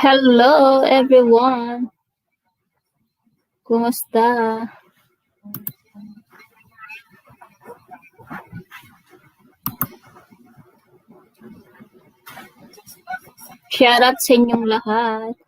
Hello everyone. Kumusta? Shoutout sa inyong lahat.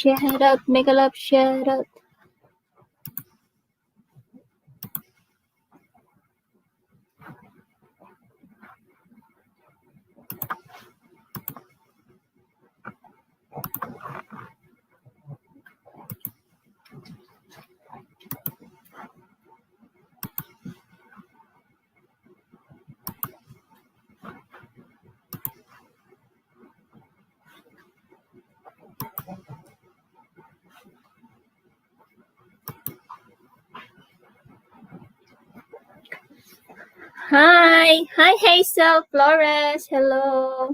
Shoutout, mega love shoutout. Hi! Hi Hazel Flores! Hello!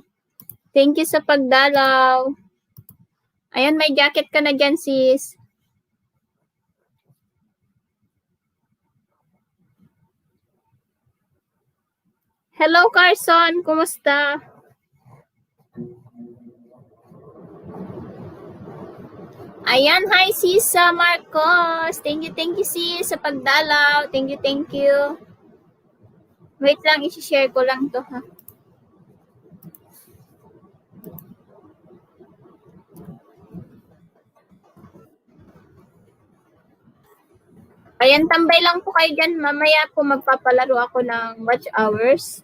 Thank you sa pagdalaw. Ayan, may jacket ka na dyan, sis. Hello, Carson! Kumusta? Ayan, hi sis Marcos! Thank you sis sa pagdalaw. Thank you. Wait lang, isi-share ko lang to ha. Ayan, tambay lang po kayo dyan. Mamaya po magpapalaro ako ng watch hours.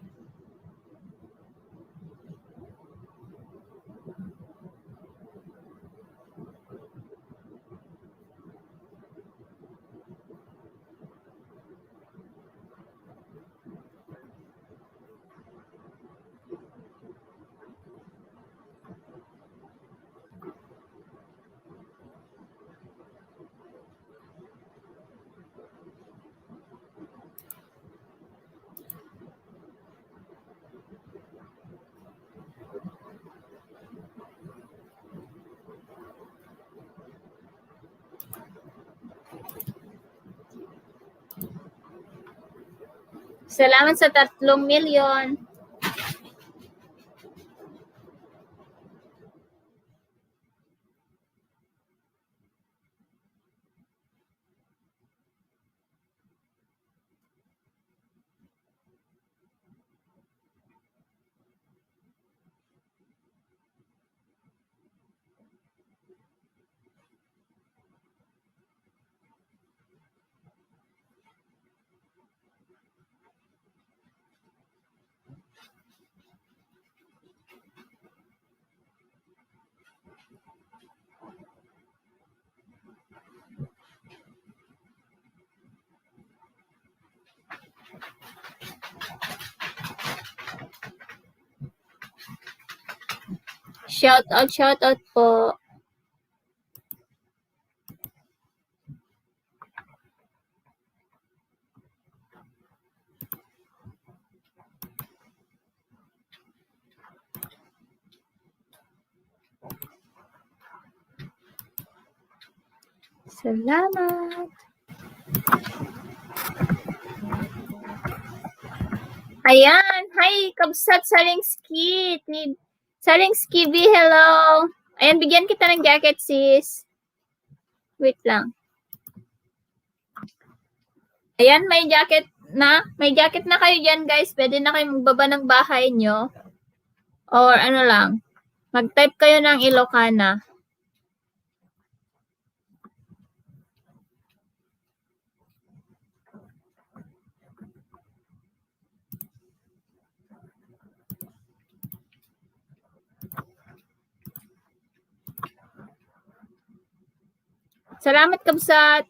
Salamat sa 3 milyon. Shout out po. Salamat. Ayan. Hi, Kabsat Saringsky. Saringsky B, hello. Ayan, bigyan kita ng jacket, sis. Wait lang. Ayan, may jacket na. May jacket na kayo dyan, guys. Pwede na kayo magbaba ng bahay nyo. Or ano lang. Mag-type kayo ng Ilocana. Salamat, Kabsat.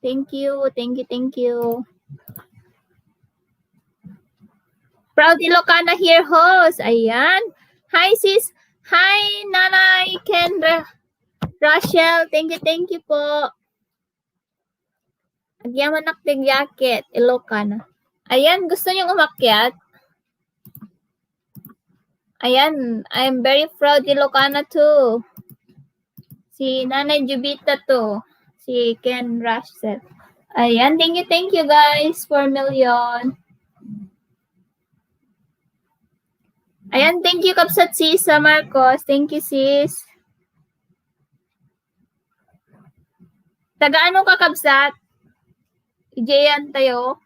Thank you. Proud Ilocana here, host. Ayan. Hi, sis Hi, Nanay Kendra. Rachel, thank you po. Agyaman naktig jacket, Ilocana. Ayan, gusto niyong umakyat? Ayan, I'm very proud Ilocana too. Si Nanay Jubita to. Si Ken Rachel. Ayan, thank you guys, 4 million. Ayan, thank you Kapsat Sisa Marcos. Thank you sis. Taga ano ka Kapsat? Ijeyan tayo.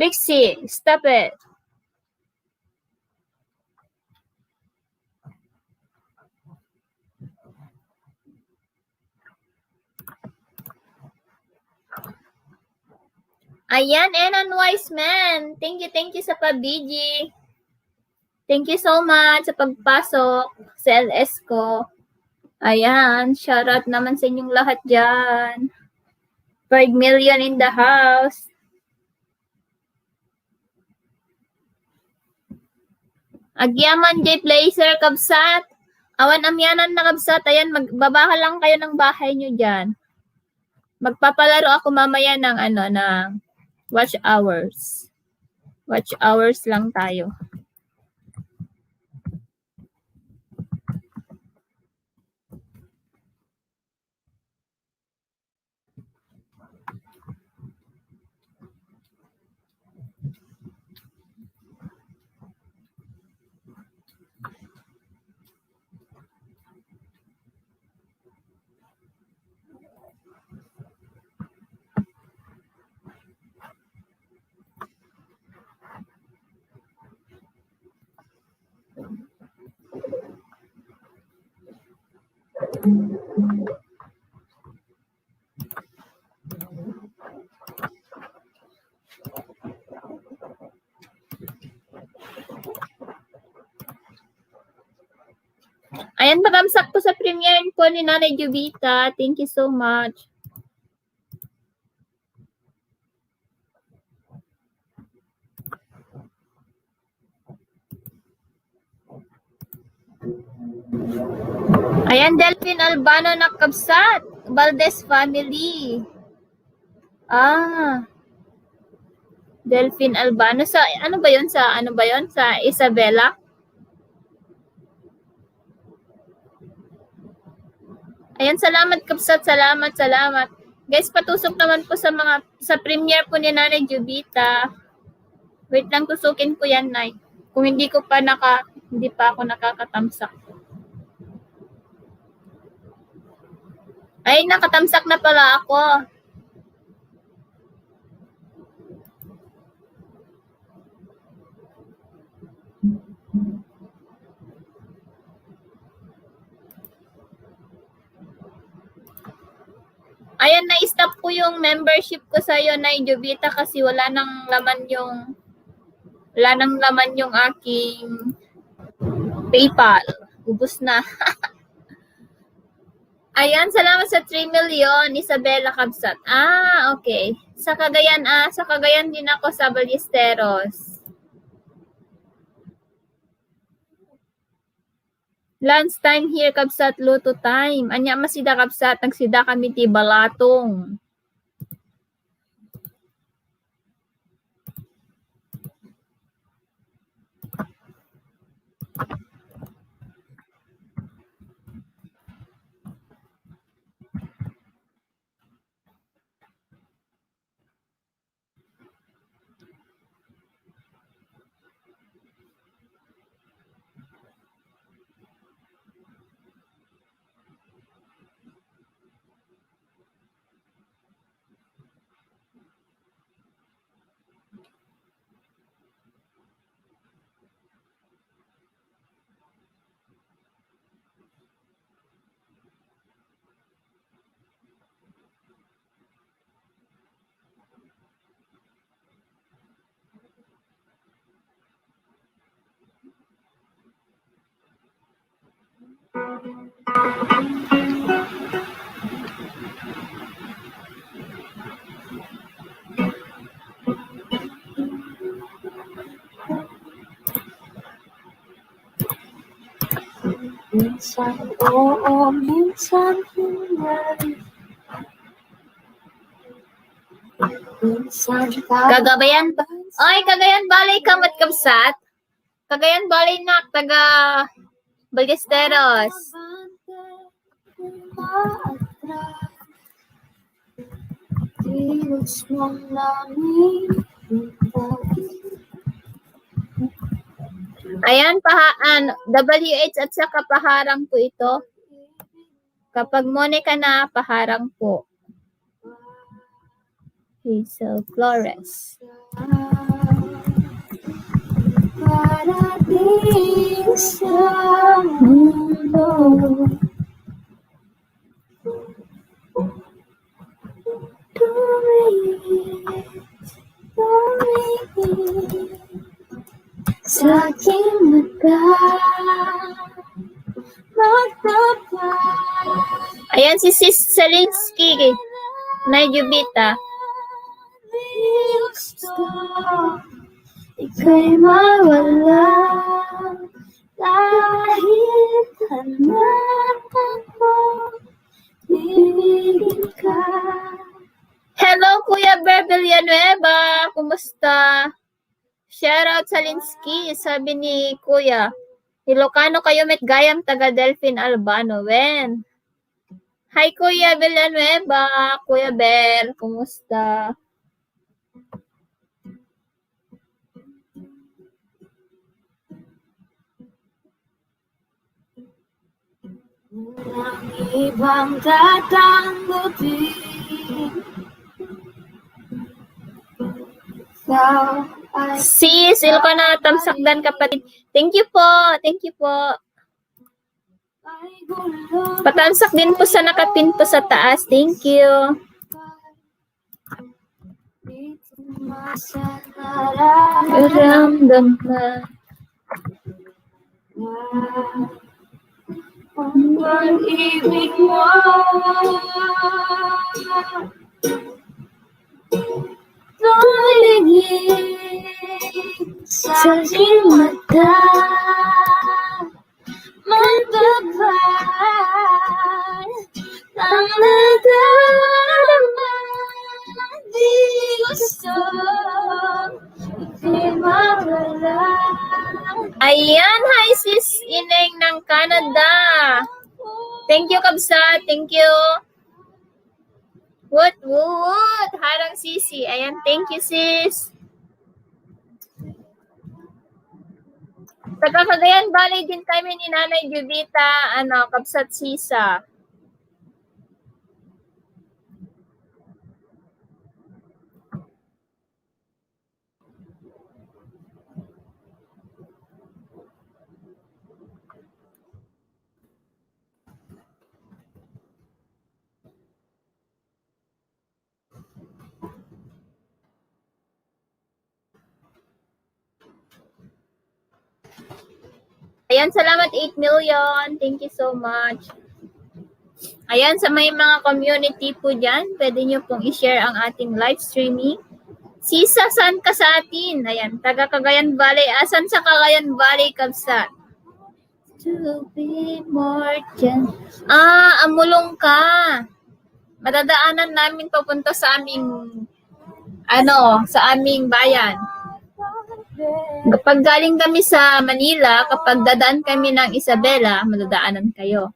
Trixie, stop it. Ayan, Enan Wise Man. Thank you sa pabiji. Thank you so much sa pagpasok sa LS ko. Ayan, shoutout naman sa inyong lahat dyan. 5 million in the house. Agyaman J Placer, Kabsat. Awan amyanan na Kabsat. Ayan, magbabaha lang kayo ng bahay nyo dyan. Magpapalaro ako mamaya ng watch hours. Watch hours lang tayo. Ayan, magamsak po sa premiere po ni Nanay Jubita. Thank you so much. Ayan, Delphine Albano na Kabsat. Valdez family. Delphine Albano. Sa, ano ba yun? Sa Isabela? Ayan, salamat Kapsat. Salamat. Guys, patusok naman po sa premiere po ni Nanay Jubita. Wait lang, tusukin ko yan, Nay. Kung hindi pa ako nakakatamsak. Ay, nakatamsak na pala ako. Ayan, na-stop ko yung membership ko sa'yo, Nay Jubita, kasi wala nang laman yung aking PayPal. Ubus na. Ayan, salamat sa 3 million, Isabela Kabsat. Okay. Sa Cagayan din ako sa Ballesteros. Lunch time here, Kabsat, luto time. Anya masida Kabsat, nagsida kami ti balatong. Minsan oo, minsan hindi. Minsan Cagayan. Oy, Cagayan Valley kamat kabsat. Cagayan Valley na taga Ballesteros. Ayan, WH at saka paharang po ito. Kapag Monica na, paharang po. Hazel Flores. Parating sa mundo. Sa aking mata magtapat. Ayan si Sis Selinski na Jubita. Ika'y mawala kahit hanapin ko, ibigin ka. Hello, Kuya Ber Villanueva. Kumusta? Shoutout sa Linsky, sabi ni Kuya. Ilocano kayo met gayam taga Delphine Albano. Wen. Hi, Kuya Villanueva. Kuya Ber, kumusta? Walang ibang tatanggutin. Sis, Ilocano Tamsakdan kapatid. Thank you po. Thank you po. Patamsak din po sa nakapin po sa taas. Thank you. Ramdam ka. Ang ibig mo tuligid sa aking mata magpapal ang nadarama di gusto ika'y mawala. Ayan, hi sis Ineng ng Canada. Thank you, Kabsa. Thank you. Woot. Harang sisi. Ayan, thank you, sis. Taga Cagayan Valley din kami ni Nanay Jubita, Kabsat Sisa. Ayan, salamat 8 million. Thank you so much. Ayan, sa may mga community po dyan, pwede nyo pong i-share ang ating live streaming. Sisa, saan ka sa atin? Ayan, taga Cagayan Valley. Asan sa Cagayan Valley, Kabsa? To be more gentle. Amulong ka. Madadaanan namin papunta sa aming, sa aming bayan. Kapag galing kami sa Manila, kapag dadaan kami ng Isabela, madadaanan kayo.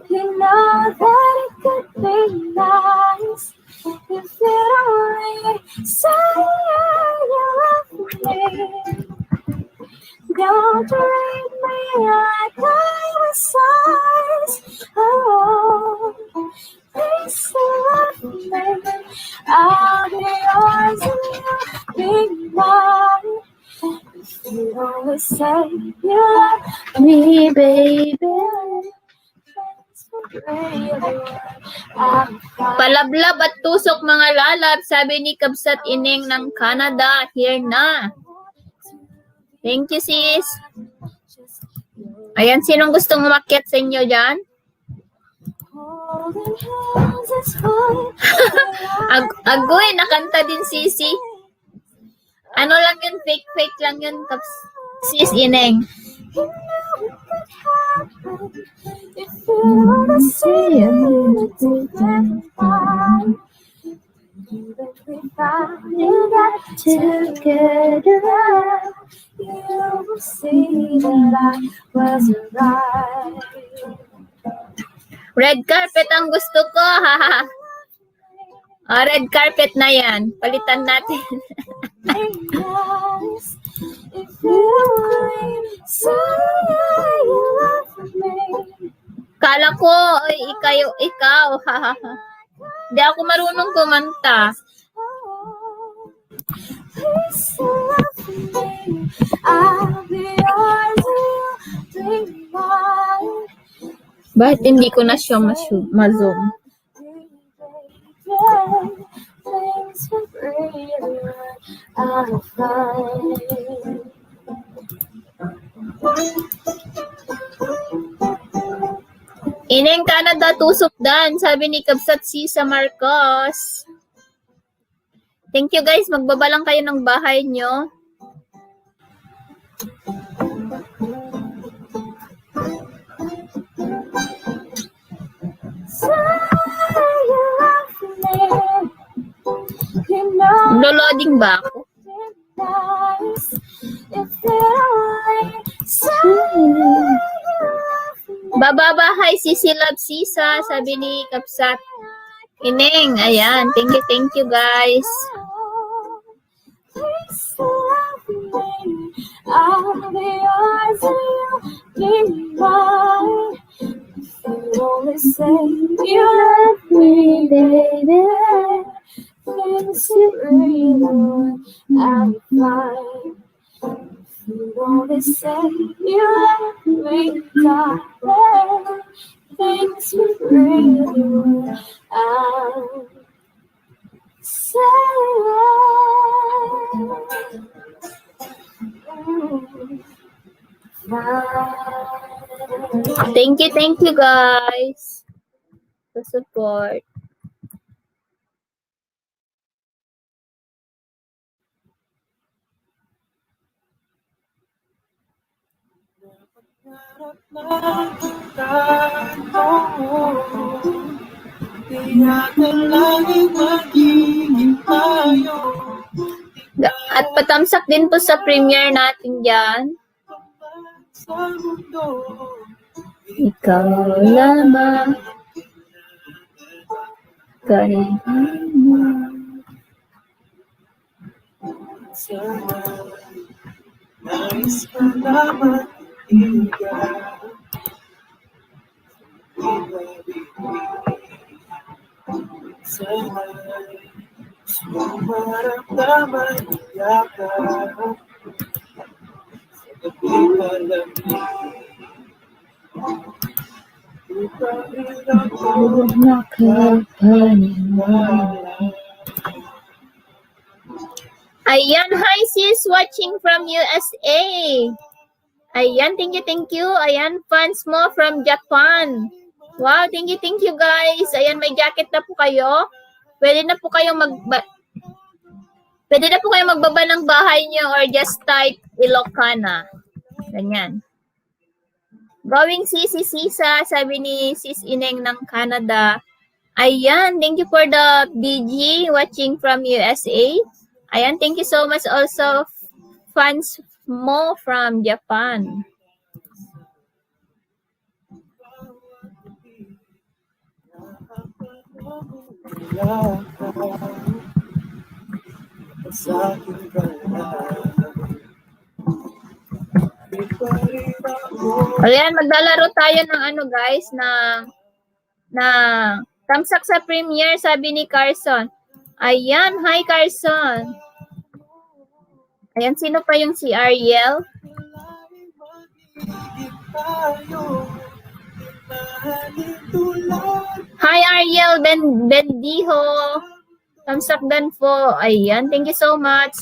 You know that it could be nice if you only say you love me. Don't treat me like I was size. Oh, please love me. I'll be yours. be mine. If you always say you love me, baby. Palablab at tusok mga lalab, sabi ni Kabsat Ining ng Canada. Here na. Thank you, sis. Ayan, sinong gustong umakyat sa inyo dyan? Agoy, nakanta din sisi. Ano lang yun, fake lang yun, sis Ineng. If you wanna see it, even if we got together, you will see that I was right. Red carpet ang gusto ko, haha. Oh, red carpet na yan. Palitan natin. Kala ko, ay, ikaw. Hindi ako marunong kumanta. Bakit hindi ko na siya ma-zoom? Ineng Canada, tusok dan, sabi ni Kabsat sa Marcos. Thank you guys, magbaba lang kayo ng bahay nyo. Loading ba ako? Bababahay si Silab Sisa, sabi ni Kapsat Ineng. Ayan, thank you guys. I'll be yours and you'll be mine. You only say you love me, baby. Things you really want, I'll be fine. You only say you love me, darling. Things you really want, I'll say. Thank you guys for support. At patamsak din po sa premiere natin dyan. Ikaw lamang kailangan. Nais ka naman Ayan, hi sis, watching from USA. Ayan, thank you. Ayan, fans mo from Japan. Wow, thank you guys. Ayan, may jacket na po kayo. Pwede na po kayong magbaba ng bahay niyo or just type Ilocana. Ganyan. Going Sisa, sabi ni Sis Ineng ng Canada. Ayan, thank you for the BG watching from USA. Ayan, thank you so much also fans mo from Japan. Ayan, maglalaro tayo ng ano guys, na tamsak sa premiere, sabi ni Carson. Ayan, hi Carson. Ayan, sino pa yung si Ariel? Hi Ariel Bendijo. Kamsakdan po. Ayan, thank you so much.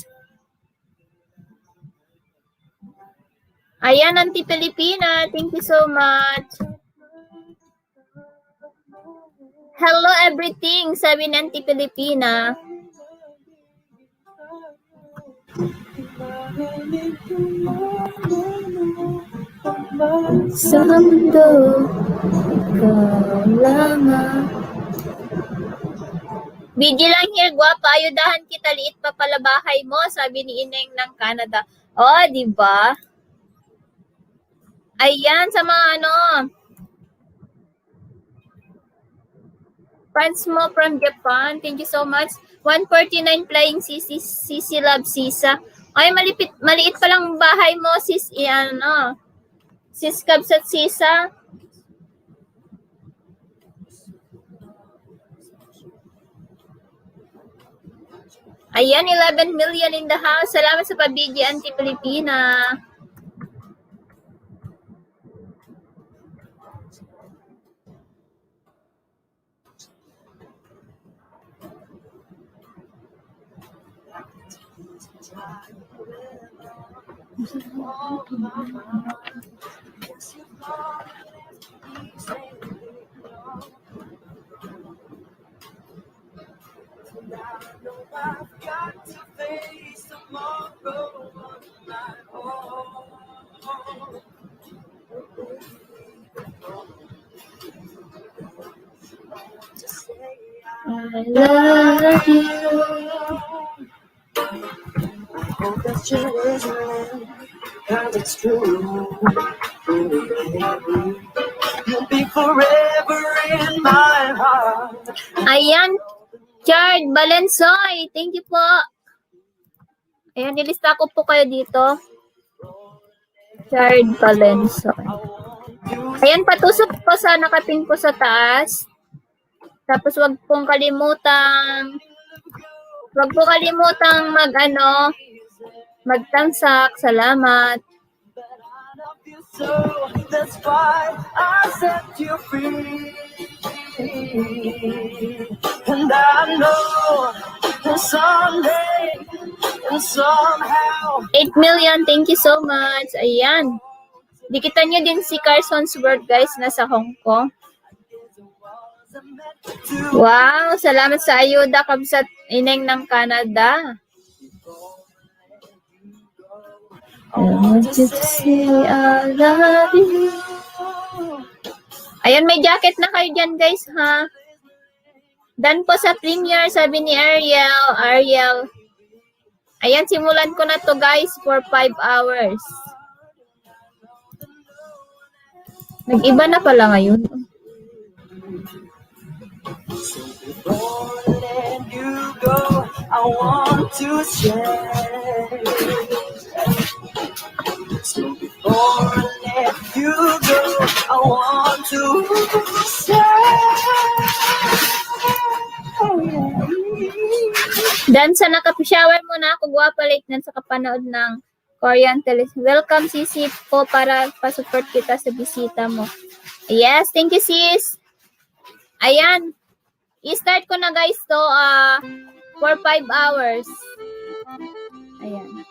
Ayan, Auntie Pilipina. Thank you so much. Hello everything, sabi ni Auntie Pilipina. Sa mundo, ikaw lamang. BG lang here, guwapa. Ayudahan kita, liit pa pala bahay mo, sabi ni Ineng ng Canada. Oh, di ba? Ayan, sa mga fans mo from Japan, thank you so much. 149 flying Sisi Love Sisa. Ay, maliit pa lang bahay mo, sis, sis Cubs at Sisa. Ayan, 11 million in the house. Salamat sa pabigi, Auntie Pilipina. I love you. I hope that you're listening, 'cause it's true. You'll be forever in my heart. Ayan, Chard Balensoy. Thank you po. Ayan, nilista ko po kayo dito. Chard Balensoy. Ayan, patusok po sa nakapin po sa taas. Tapos wag po kalimutang magtamsak. Salamat. So that's why I set you free. And I know someday and somehow 8 million, thank you so much. Ayan. Dikitan nyo din si Carson's World, guys, nasa Hong Kong. Wow, salamat sa Ayuda, Kabsat Ineng ng Canada. I want you to say I love you. Ayan, may jacket na kayo dyan, guys, ha? Dan po sa premiere, sabi ni Ariel. Ayan, simulan ko na to, guys, for 5 hours. Nag-iba na pala ngayon. So before I let you go, I want to say. So before I let you go, I want to say. Dan sa nakapishower muna ako, guwapalit nan sa kapanood ng Korean television. Welcome, Sisi po, para pa-support kita sa bisita mo. Yes, thank you, sis. Ayan. I-start ko na, guys, to for 5 hours. Ayan.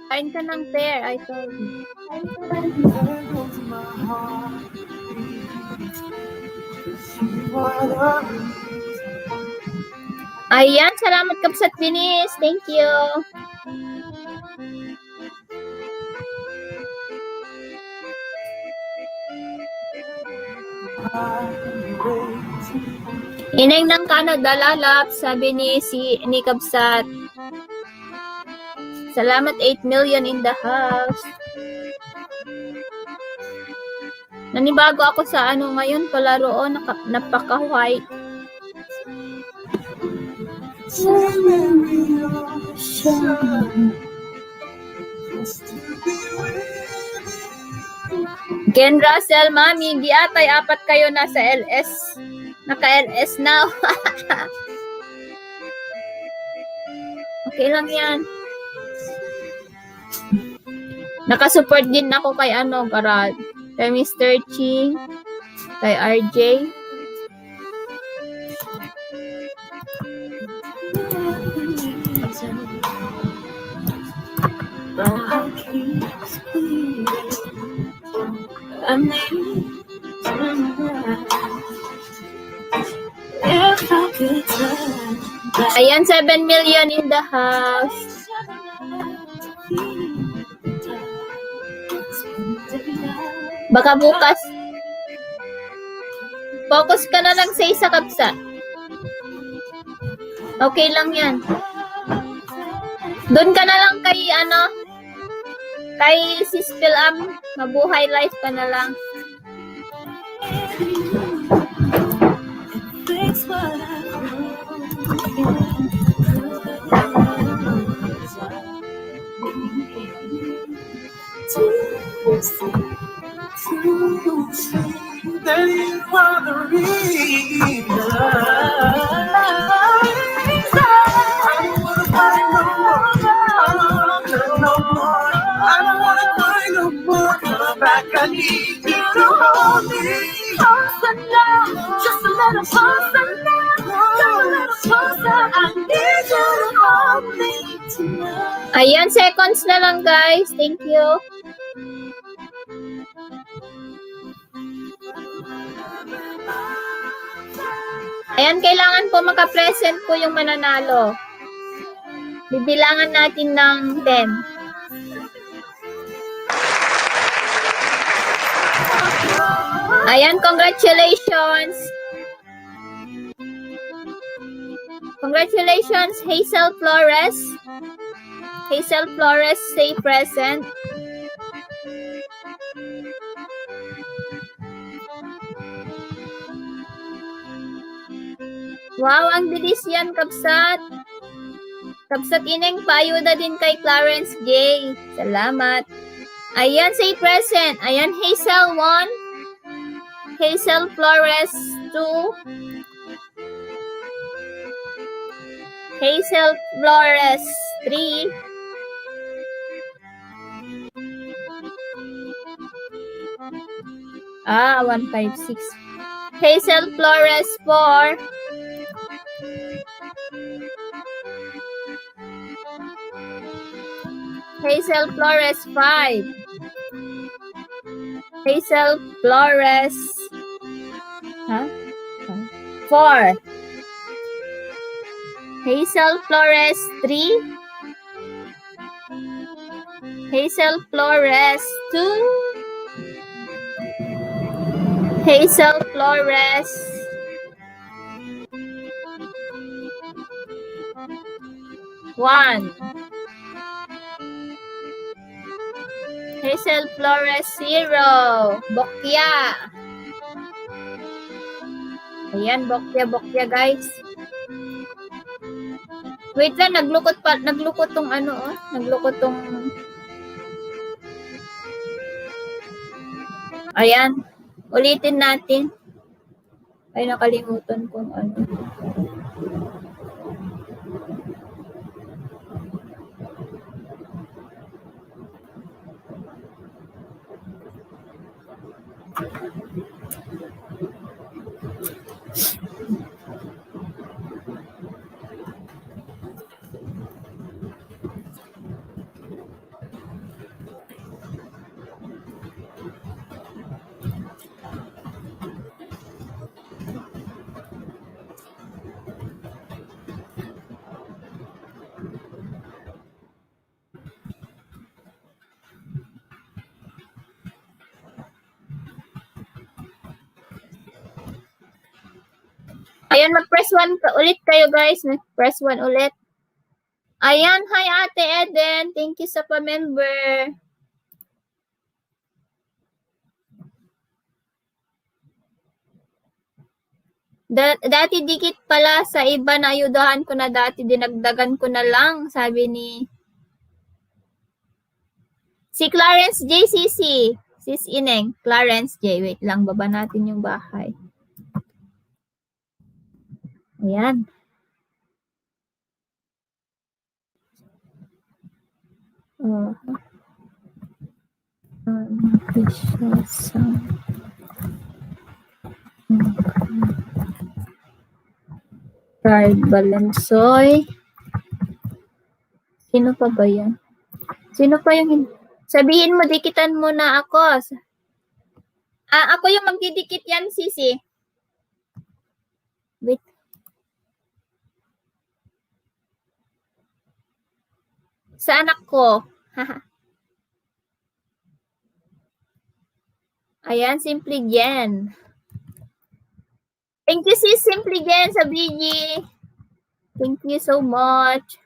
Kain ka ng pear, I told you. Ayan, salamat Kapsat Binis. Thank you. Ineng ng Canada lalap, sabi ni Kapsat. Salamat, 8 million in the house. Nanibago ako sa ngayon, palaro, napaka-white. Ken Russell, Mami, giatay apat kayo na sa LS. Naka-LS now. Okay lang yan. Nakasupport din ako kay Garad. Kay Mr. Ching. Kay RJ. Ayan, 7 million in the house. Baka bukas. Focus ka na lang sa isa, Kapsa. Okay lang yan. Doon ka na lang kay kay Sis Philam. Mabuhay life ka na lang. That you are the reason. I don't wanna fight no more. I don't wanna hurt no more. I don't wanna cry no more. Come back, I need you to hold me. Closer now, just a little closer now. Just a little closer. I need you to hold me tonight. Ayan, seconds na lang, guys. Thank you. Ayan, kailangan po makapresent po yung mananalo. Bibilangan natin ng 10. Ayan, congratulations. Congratulations, Hazel Flores. Hazel Flores, say present. Wow, ang bilis yan, Kapsat. Kapsat Ineng, paayuda din kay Clarence J. Salamat. Ayan, say present. Ayan, Hazel 1. Hazel Flores 2. Hazel Flores 3. Ah, 156. Hazel Flores 4. Hazel Flores 5. Hazel Flores 4. Hazel Flores 3. Hazel Flores 2. Hazel Flores 1. Hazel Flores 0. Bokya. Ayan, bokya guys. Wait lang, naglukot tong naglukot tong ayan. Ulitin natin. Ay, nakalimutan kung ano. Ayan, mag-press 1 ulit kayo guys. Press 1 ulit. Ayan, hi Ate Eden. Thank you sa pa-member. Dati dikit pala sa iba na ayudahan ko na dati. Dinagdagan ko na lang, sabi ni si Clarence JCC. Sis Ineng, Clarence J. Wait lang, baba natin yung bahay. Ayan. Card Balansoy. Sino pa ba yan? Sino pa yung... Sabihin mo, dikitan mo na ako. Ako yung magdidikit yan, Sisi. Wait. Sa anak ko. Ayan, Simply Jen. Thank you, sis, Simply Jen sa BG. Thank you so much.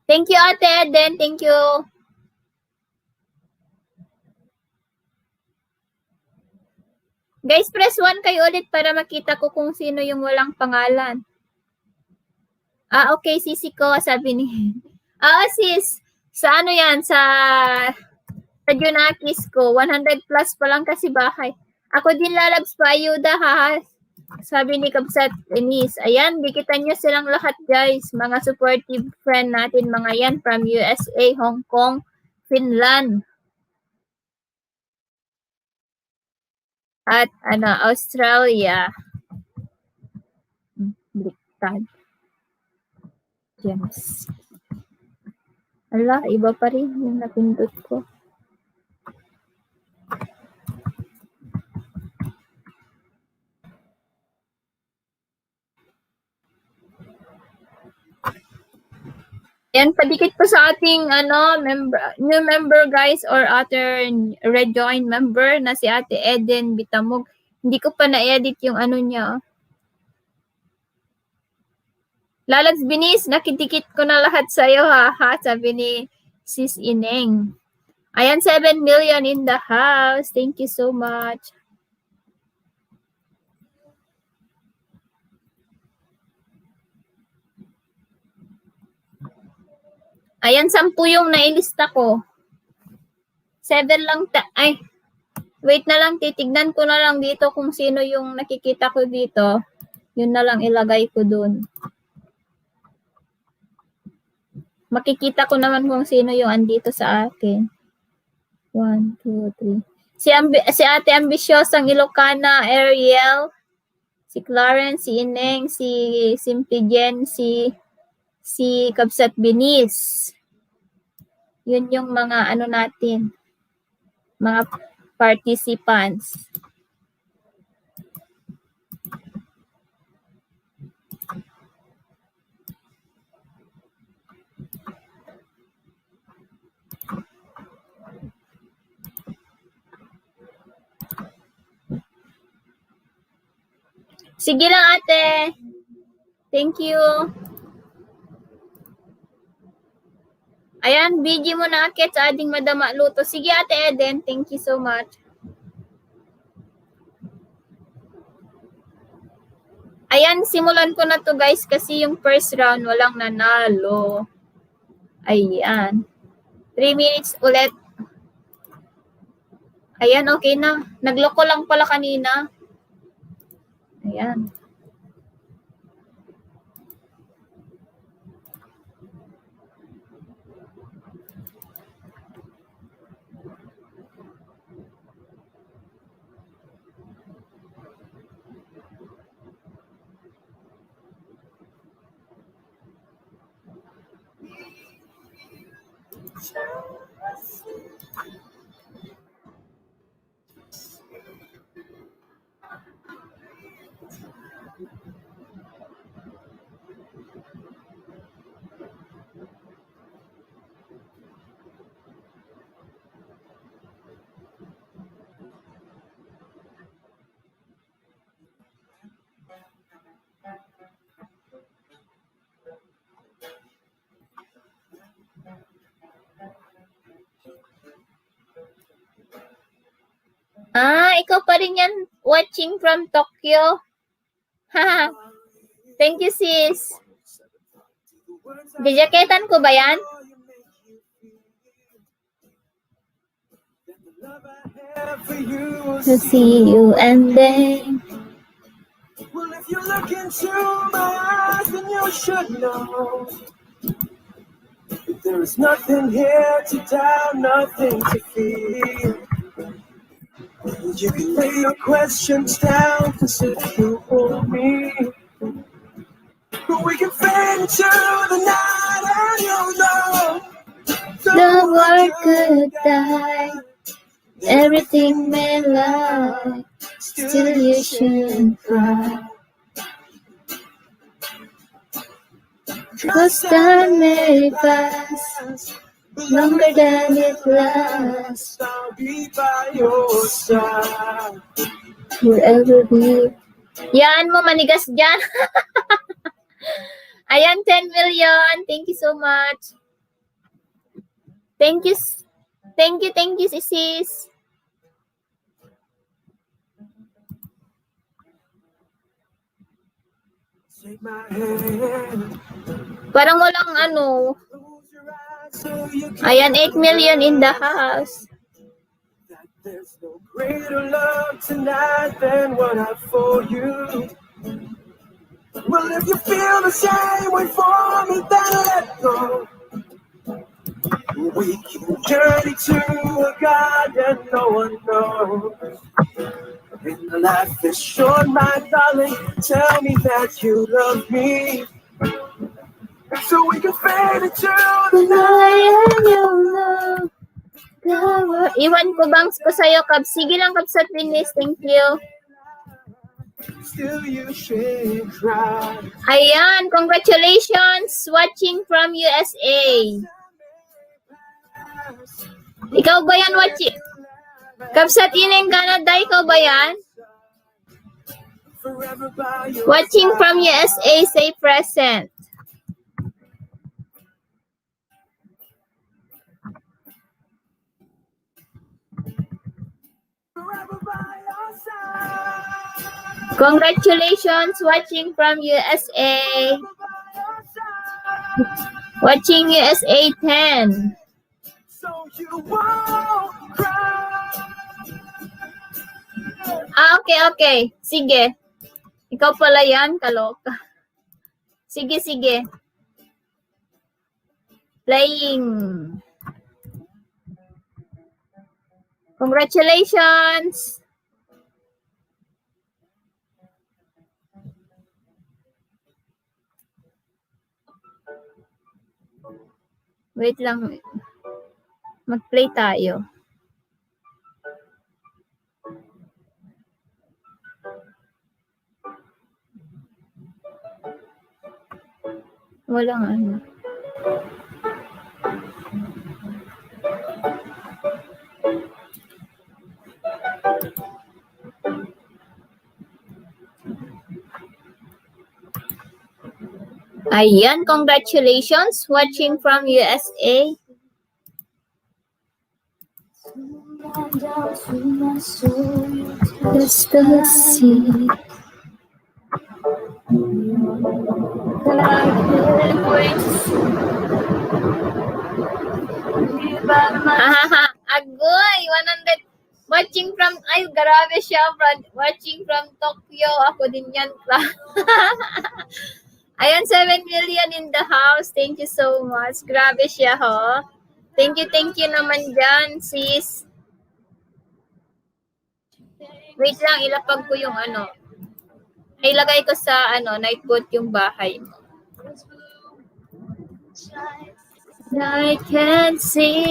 Thank you, Ate Eden. Thank you. Guys, press 1 kayo ulit para makita ko kung sino yung walang pangalan. Okay, sisi ko, sabi ni... sis, sa ano yan, sa Junakis ko, 100 plus pa lang kasi bahay. Ako din lalabs pa, Ayuda, ha? Sabi ni Kabsat Denise. Ayan, dikitan nyo silang lahat, guys. Mga supportive friend natin, mga yan from USA, Hong Kong, Finland. At Australia. Bliktad. Yes. Ala, iba pa rin yung napindot ko. Yan, padikit po sa ating new member guys or other rejoin member na si Ate Eden Bitamog. Hindi ko pa na-edit yung niya. Lalabs Binis, nakidikit ko na lahat sa'yo ha, sabi ni Sis Ineng. Ayan, 7 million in the house. Thank you so much. Ayan, 10 yung nailista ko. 7 lang, wait na lang, titignan ko na lang dito kung sino yung nakikita ko dito. Yun na lang ilagay ko dun. Makikita ko naman kung sino yung andito sa akin. 1, 2, 3. Si Ate Ambisyosang Ilocana, Ariel, si Clarence, si Ineng, si Simply Jen, si Kabsat Binis. Yun yung mga natin, mga participants. Sige lang, ate. Thank you. Ayan, BG mo na akit sa ading madama luto. Sige, Ate Eden. Thank you so much. Ayan, simulan ko na to guys kasi yung first round walang nanalo. Ayan. 3 minutes ulit. Ayan, okay na. Nagloko lang pala kanina. Ayan. Ikaw pa rin yan watching from Tokyo. Haha. Thank you, sis. Dijaketan ko ba yan? To see you and then well, if you look into my eyes, then you should know there is nothing here to doubt, nothing to fear. You can lay your questions down, cause if you hold me, but we can fade into the night and you'll know the world could die. Everything may lie, still you shouldn't cry. Cause time may pass longer than it lasts. I'll be by your side. Forever be. Yan mo, manigas dyan. Ayan, 10 million. Thank you so much. Thank you, sis. Take my hand. Parang walang ano. Close your eyes so you can Ayan, 8 million in the house. that there's no greater love tonight than what I have for you. Well, if you feel the same way for me, then let go. We can journey to a God that no one knows. And life is short, my darling. Tell me that you love me, so we can fade into the night. Iwan ko bangs ko sa'yo, Kabs. Sige lang, Kabs at Linis. Thank you. Still you should cry. Ayan, congratulations. Watching from USA. Ikaw ba yan, watching? Kabs at Ineng Canada, ikaw ba yan? Forever by your Watching side. from USA, say present. Forever by your side. Congratulations, watching from USA. Forever by your side. Watching USA 10. So you won't cry. Okay. Sige. Ikaw pala yan, kaloka. Sige. Playing. Congratulations. Wait lang. Mag-play tayo. Walang ano. Ayan, congratulations. Watching from USA. Just the sea. Agoy, 100. Watching from, ay, grabe siya. Watching from Tokyo. Ako din yan. Ayan, 7 million in the house. Thank you so much. Grabe siya, ho. Thank you naman dyan, sis. Wait lang, ilapag ko yung ano. Ilagay ko sa night boat yung bahay mo. I can see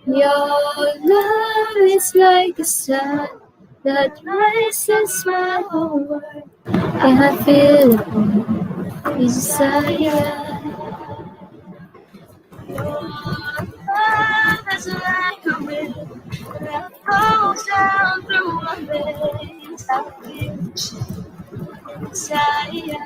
your love is like a sun that rises my whole world. I feel it desire. Your love is like a river that flows down through my veins. I feel desire.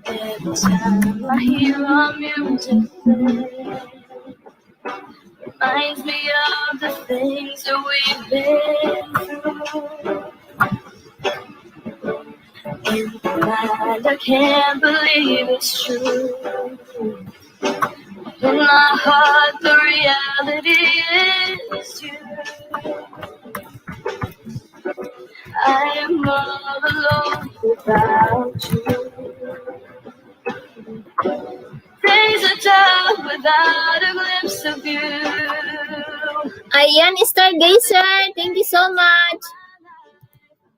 Every time I hear our music play, reminds me of the things that we've been through. And I can't believe it's true. In my heart, the reality is you. I am all alone without you. Days are tough without a glimpse of you. Ayan, Stargazer, thank you so much.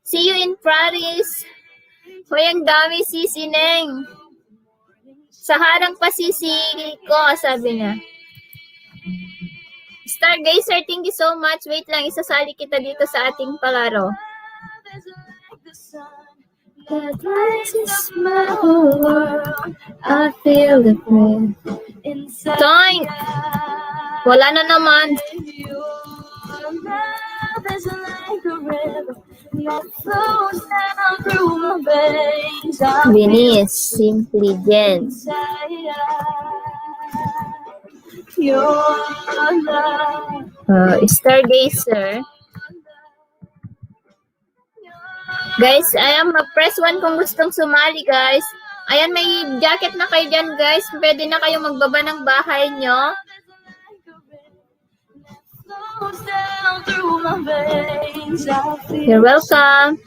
See you in Paris. Hoy, ang dami sisineng. Sa harang pa sisi ko, sabi niya. Stargazer, thank you so much. Wait lang, isasali kita dito sa ating palaro. That rises my whole world. I feel the breath inside. Toink! Wala na naman. Binis, simply Jen. Stargazer. Guys, ayan, mag-press 1 kung gustong sumali, guys. Ayan, may jacket na kayo dyan, guys. Pwede na kayo magbaba ng bahay nyo. You're welcome.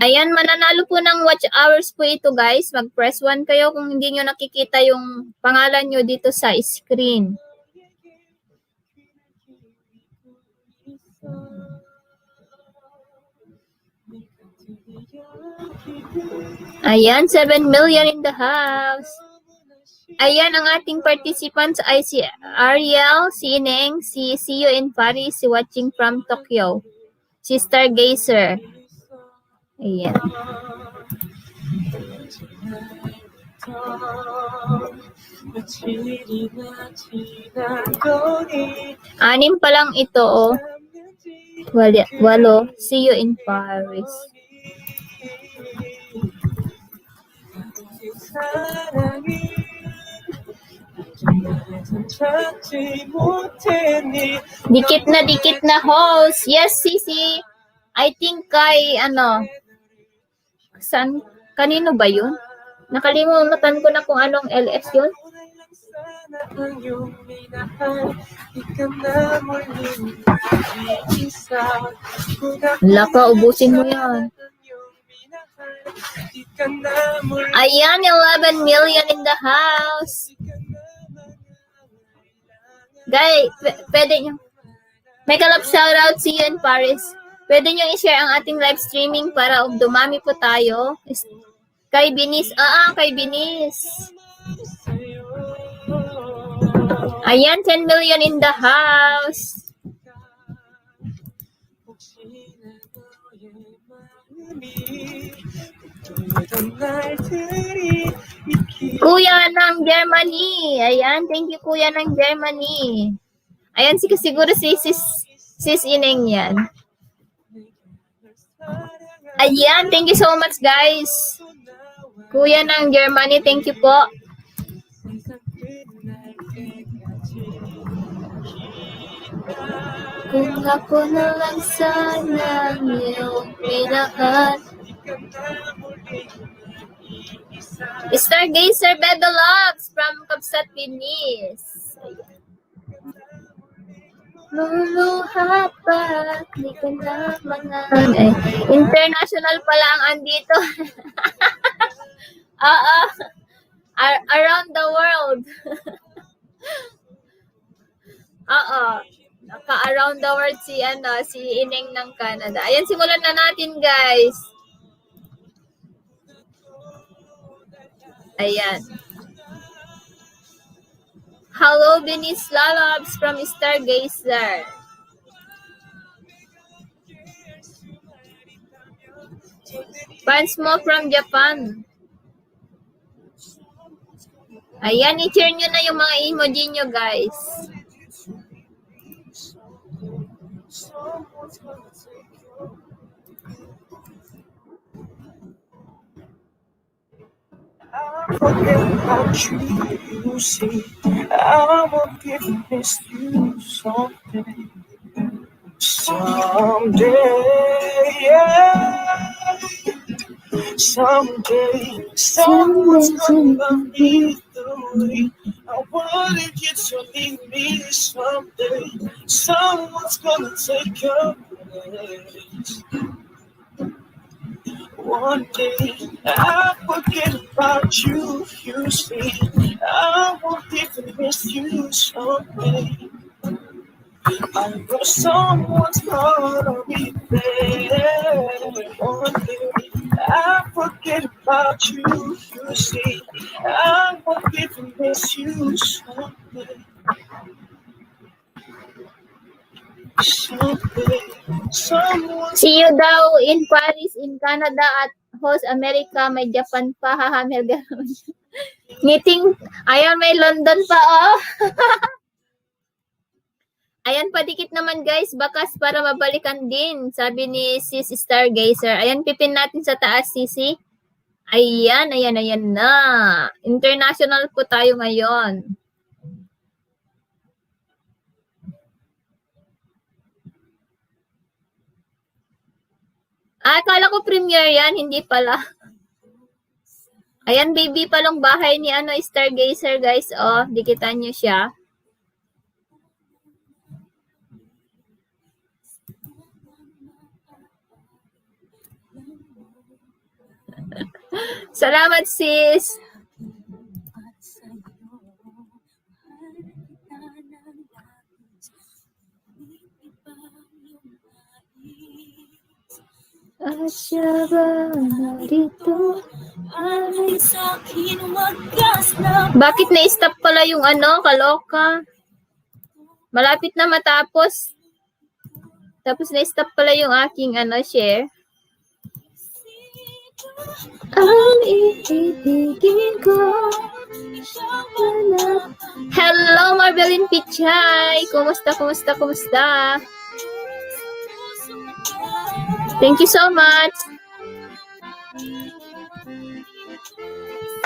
Ayan, mananalo po ng watch hours po ito, guys. Mag-press 1 kayo kung hindi nyo nakikita yung pangalan nyo dito sa screen. Ayan, 7 million in the house. Ayan, ang ating participants ay si Ariel, si Ineng, si See You in Paris, si Watching from Tokyo, si Stargazer. Ayan. Anim pa lang ito, oh. Walo. See You in Paris. Dikit na host. Yes, Sisi. I think kay kanino ba yun? Nakalimutan ko na kung anong LS yun. Laka, ubusin mo yan. Ayan, 11 million in the house. Guys, pwede nyo. May kalap shoutout, See You in Paris. Pwede nyo i-share ang ating live streaming para dumami po tayo. Kay Binis. Kay Binis. Ayan, 10 million in the house. Kuya ng Germany. Ayan, thank you Kuya ng Germany. Ayan, siguro sis Ineng yan. Ayan, thank you so much guys. Kuya ng Germany, thank you po. Kung ako na lang sana iyong minahal. Stargazer Bebe Loves from Kapsat Pinis. Luluha pa, di ka na mga... International pala ang andito. Around the world. Naka-around the world si Ineng ng Canada. Ayan, simulan na natin, guys. Ayan. Hello, Binis Lalabs from Stargazer. Fans mo from Japan. Ayan, i-share nyo na yung mga emoji nyo, guys. I forget about you, you see. I will give this you something. Someday, yeah. Someday, someone's gonna love me the way I wanted you to leave me someday. Someone's gonna take your place. One day, I forget about you, you see. I won't even miss you someday. I know someone's gonna be there. One day, I forget about you, you see. I won't even miss you someday. Someday, someone's See you daw in Paris, in Canada, at host America. May Japan pa, hahamel gano'n. Ngiting, ayan, may London pa, oh. Ayan, padikit naman, guys, bakas para mabalikan din, sabi ni Sis Stargazer. Ayan, pipin natin sa taas, Sisi. Ayan, ayan, ayan na. International po tayo ngayon. Akala ko premiere yan, hindi pala. Ayan, baby palong bahay ni Stargazer, guys. Oh, dikitan nyo siya. Salamat, sis. Asya ba narito? Bakit na-stop pala yung kaloka? Malapit na matapos. Tapos na-stop pala yung aking share. Ang iibigin ko. Hello, Marvelin Pichay. Kumusta? Thank you so much.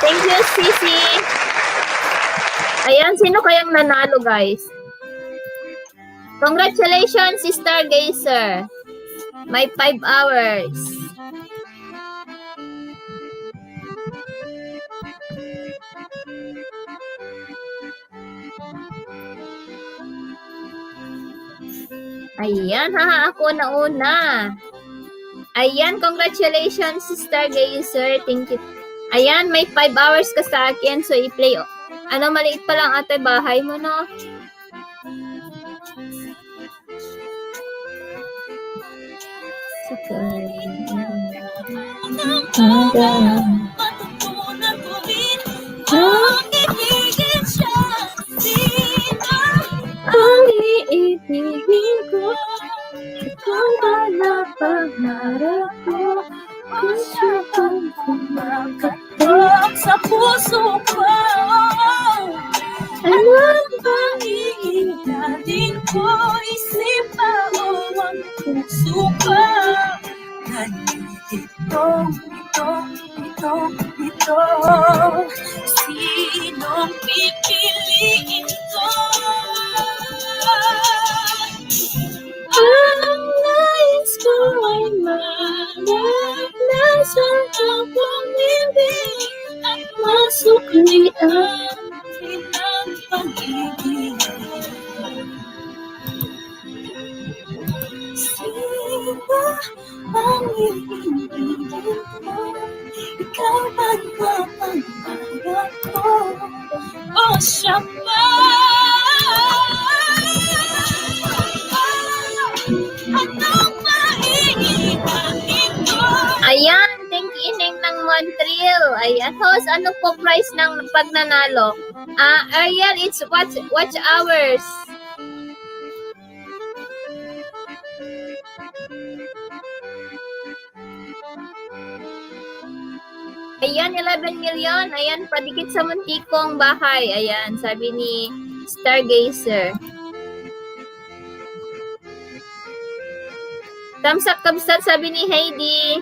Thank you, Sisi. Ayan, sino kayang nanalo, guys? Congratulations, Stargazer. May 5 hours. Ayan, ako na una. Ayan, congratulations, Stargazer. Thank you. Ayan, may 5 hours ka sa akin. So, i-play. Maliit pa lang ate bahay mo, no? Ang iibigin ko. Ikaw ba na pangarap ko? Gusto kong kumakatok sa puso ko. Ano bang iingatin ko? Isip pa o ang puso ko? Ito. Sinong pipiliin ko? Ang nais ko ay malagnasan ang pumibig at masukli ang kinang pag-ibig. Sino ang iibigin ko? Ikaw ba't mapangarap ko? O siya ba? Ayan, thank you Ineng ng Montreal. Ayan, host, ano po price ng pagnanalo? Ariel, it's watch hours. Ayan, 11 million. Ayan, padikit sa muntikong bahay. Ayan, sabi ni Stargazer. Thumbs up, kabsat, sabi ni Heidi.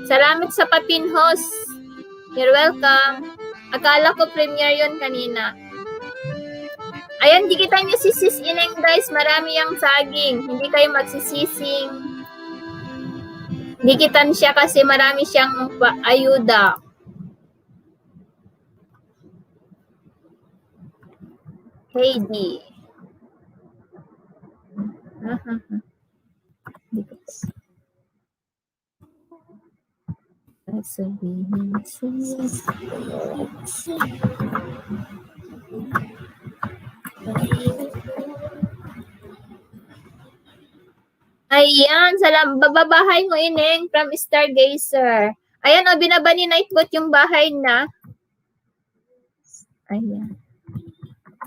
Salamat sa papinhos. You're welcome. Akala ko premiere yun kanina. Ayan, dikitan nyo si Sis Ineng, guys. Marami yung saging. Hindi kayo magsisising. Dikitan siya kasi marami siyang ayuda. Heidi. Sabihin siya. Ayan, bababahay mo, Ineng, from Stargazer. Ayan, o, binaba ni Nightbot yung bahay na. Ayan.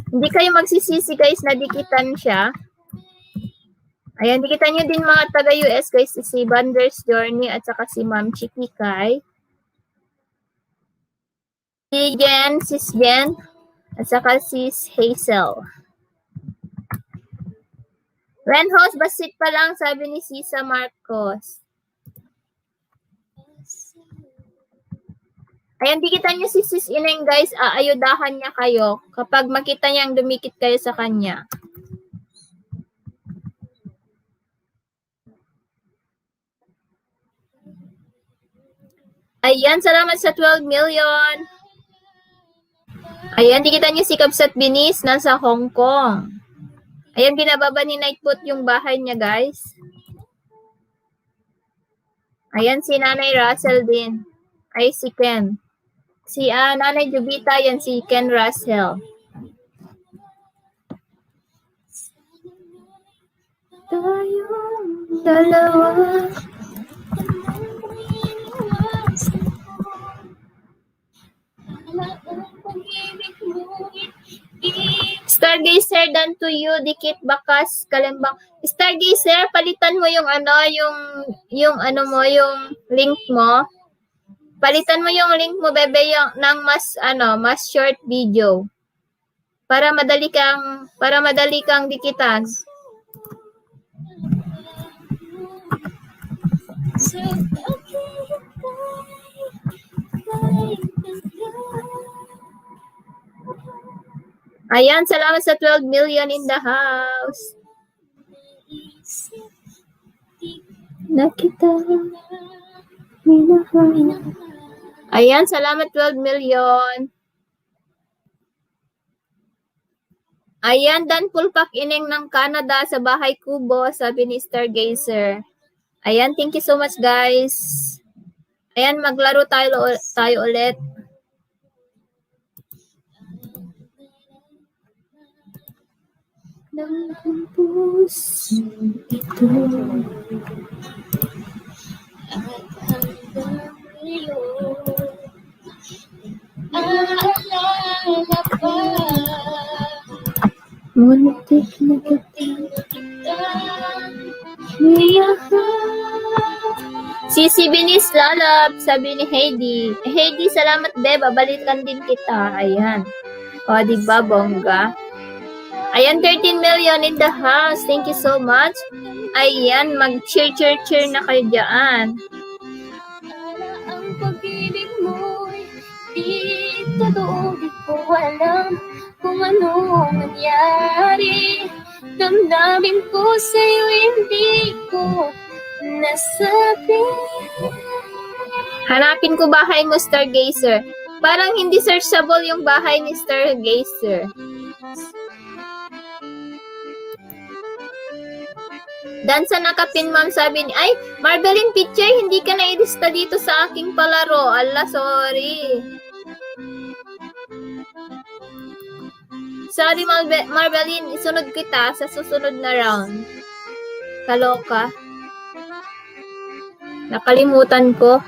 Hindi kayo magsisisi, guys, na dikitan siya. Ayan, dikitan nyo din mga taga-US, guys, si Bander's Journey at saka si Ma'am Chikikay. Si Jen, Sis Jen, at saka Sis Hazel. Renhouse, basit pa lang, sabi ni Sisa Marcos. Ayan, dikitan nyo si Sis Ineng, guys. Aayudahan niya kayo kapag makita niyang dumikit kayo sa kanya. Ayan, salamat sa 12 million. Ayan, dikitan nyo si Kabsat Binis, nasa Hong Kong. Ayan, binababa ni Nightbot yung bahay niya, guys. Ayan, si Nanay Russell din. Ay, si Ken. Si Nanay Jubita, yan si Ken Russell. Tayong dalawa. Stargazer, done to you, dikit bakas, kalembang. Stargazer, palitan mo yung yung link mo. Palitan mo yung link mo, bebe, yung ng mas short video. Para madali kang dikitan. Ayan, salamat sa 12 million in the house. Nakita. Ayan, salamat 12 million. Ayan, Dan Pulpak Ineng ng Canada sa Bahay Kubo, sabi ni Stargazer. Ayan, thank you so much, guys. Ayan, maglaro tayo ulit. Ng puso ito at hanggang ngayon aalala pa muntik na kita Sisi Binis Lalab, sabi ni Heidi. Heidi, salamat, be. Babalikan din kita. Ayan. O, diba, bongga? Ayan, 13 million in the house. Thank you so much. Ayan, mag-cheer na kayo dyan. Ang pag-ibig mo'y di totoo, di ko alam kung ano nangyari. Damdamin ko sa'yo, hindi ko nasabi. Hanapin ko bahay mo, Stargazer. Parang hindi searchable yung bahay ni Stargazer. Dan sa nakapin, ma'am, sabi ni, ay, Marbeline Picture, hindi ka na ilista dito sa aking palaro. Ala, sorry. Sorry, Marbeline, isunod kita sa susunod na round. Kaloka. Nakalimutan ko.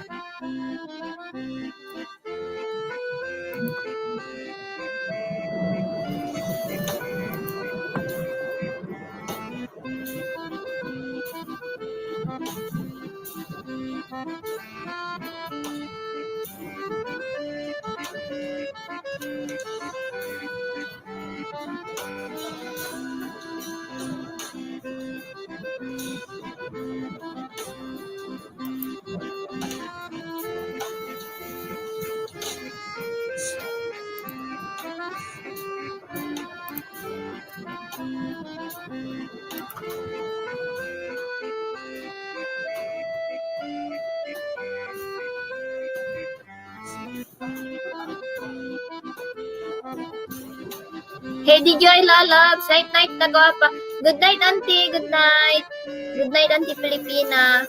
Hey, Joy Lalabs. Night na gwapa. Good night, Auntie. Good night. Good night, Auntie Filipina.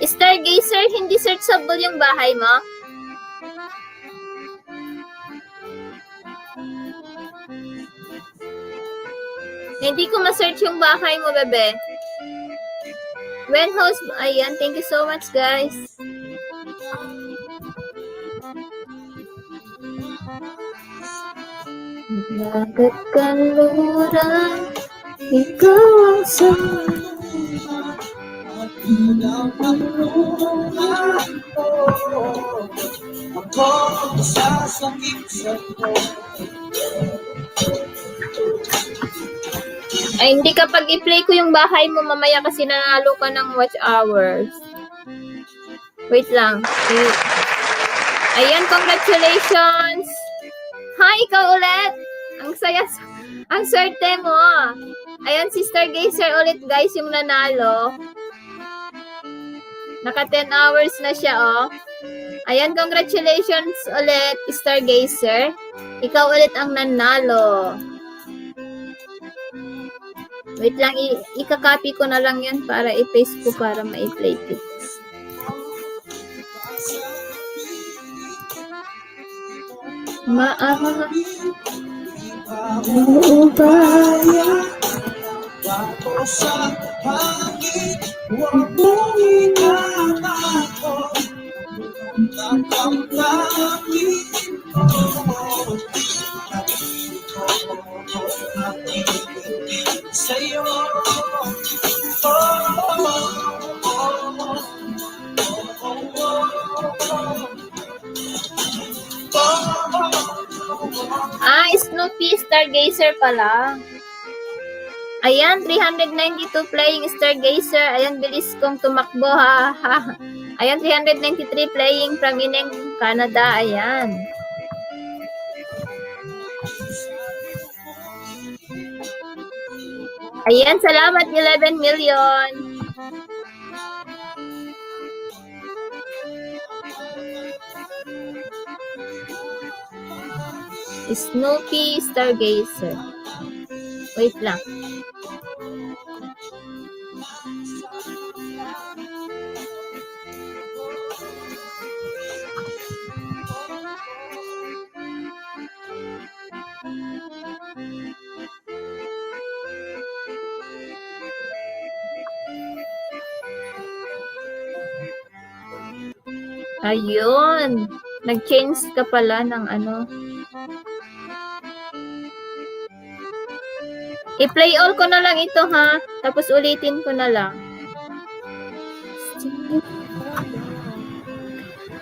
Stargazer, hindi searchable yung bahay mo? Hindi ko ma-search yung bahay mo, bebe. When host, ayan, thank you so much, guys. Bakit kaluran, ikaw ang sama. Ay, hindi kapag i-play ko yung bahay mo mamaya kasi nanalo ka ng watch hours. Wait lang. Wait. Ayan, congratulations! Hi, ikaw ulit! Ang saya, ang swerte mo. Ayan, si Stargazer ulit guys yung nanalo. Naka 10 hours na siya, oh. Ayan, congratulations ulit, Stargazer. Ikaw ulit ang nanalo. Wait lang, ika-copy ko na lang yan para i-paste ko para ma-play ko. Maahang ubaya ako sa pangit, huwag mong ikakako nakamdamin sa'yo. Snoopy Stargazer pala. Ayan, 392 playing Stargazer. Ayan, bilis kong tumakbo, ha. Ayan, 393 playing from Ineng, Canada. Ayan. Ayan, salamat 11 million. Snoopy Stargazer. Wait lang. Ayun. Nag-change ka pala ng ano. I-play all ko na lang ito, ha. Tapos ulitin ko na lang.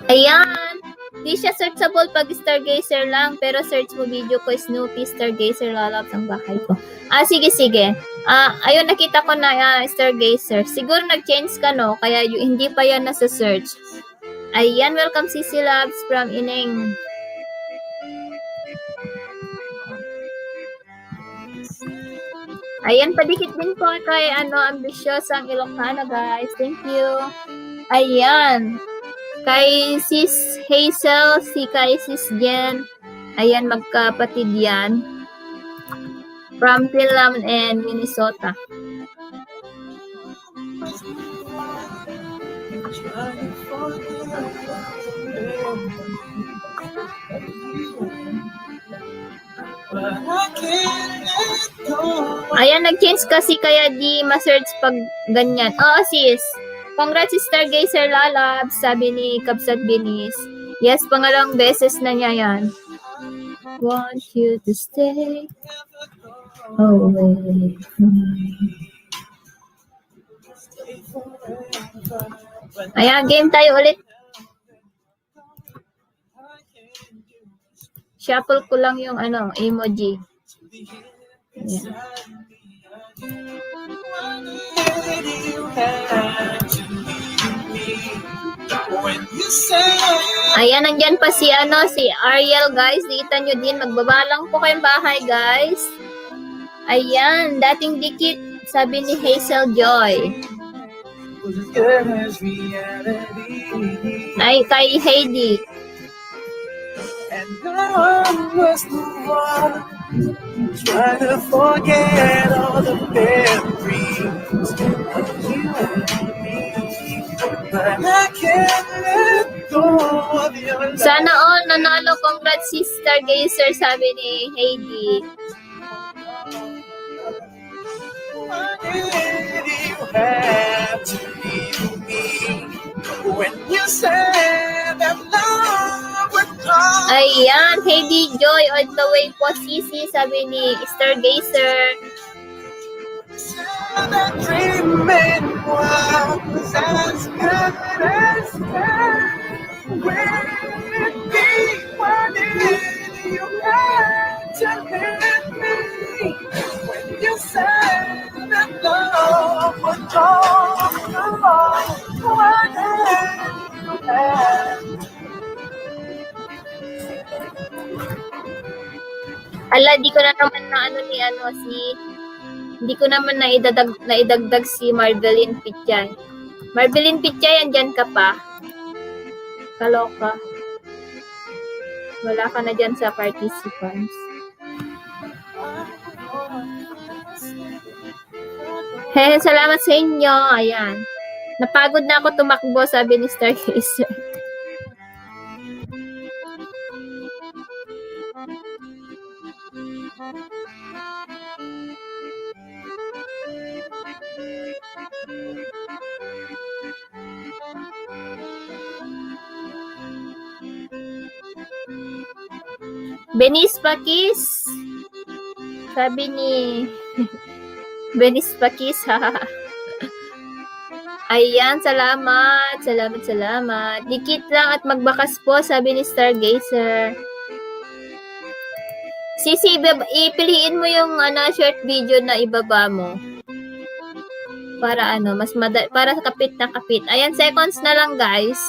Ayan. Di siya searchable pag Stargazer lang. Pero search mo video ko, Snoopy Stargazer Lalabs ang bahay ko. Sige, sige. Ayun, nakita ko na Stargazer. Siguro nag-change ka, no? Kaya hindi pa yan nasa search. Ayan, welcome CC Labs from Ineng. Ayan, padikit din po kay Ambisyosang Ilocano, guys. Thank you. Ayan. Kay Sis Hazel, kay Sis Jen. Ayan, magkapatid yan. From Pillam and Minnesota. Ayan, nag-change kasi kaya di ma-search pag ganyan. Oo, sis. Congrats, Stargazer Lalabs, sabi ni Kabsat Binis. Yes, pangalawang beses na niya yan. Want you to stay away from me. Ayan, game tayo ulit. Shuffle ko lang yung emoji. Ayan. Ayan, nandyan pa si Ariel, guys. Dikita nyo din. Magbabalang po kayong bahay, guys. Ayan, dating dikit Sabi ni Hazel Joy. Was as good as reality. Ay, kay Heidi. And I must move on, trying to forget all the memories of you and me. But I can't let go of your love. Sana all nanalo. Congrats, Sister Gazer, sabi ni Heidi. Why did you have to leave me when you said that love would come? Ayan, Heidi Joy, all the way po, Sisi, sabi ni Stargazer. That dreaming was as good as dead. Where it be? Why did you have to hit me when you said that love would come along? Why did you have? Ala, di ko na naman na hindi ko naman naidagdag si Marvelyn Pichay. Marvelyn Pichay, andyan ka pa? Kaloka. Wala ka na dyan sa participants. Hey, salamat sa inyo. Ayan. Napagod na ako tumakbo, sabi ni Stargazer. Benis Pakis. Sabi ni Benis Pakis, ha. Ayan, salamat. Salamat. Dikit lang at magbakas po, sabi ni Stargazer. Sisi, ipiliin mo yung short video na ibaba mo. Para para kapit na kapit. Ayan, seconds na lang, guys.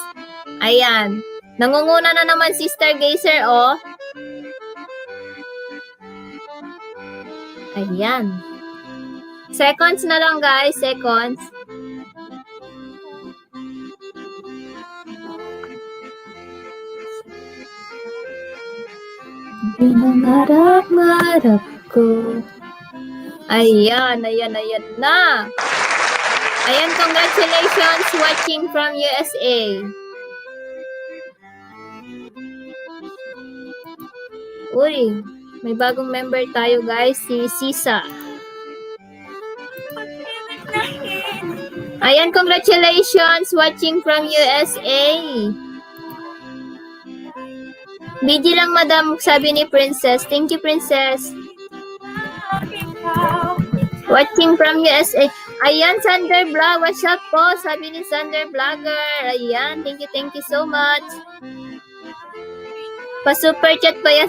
Ayan. Nangunguna na naman si Stargazer, oh. Ayan. Seconds na lang, guys. Seconds. Pinangarap-ngarap ko. Ayan na. Ayan, congratulations watching from USA. Uy, may bagong member tayo, guys, si Sisa. Ayan, congratulations watching from USA. BG lang, madam, sabi ni Princess. Thank you, Princess. Watching from USA. Ayan, Sander Vlog. What's up po? Sabi ni Sander Vlogger. Ayan, thank you so much. Pa-super chat pa yan.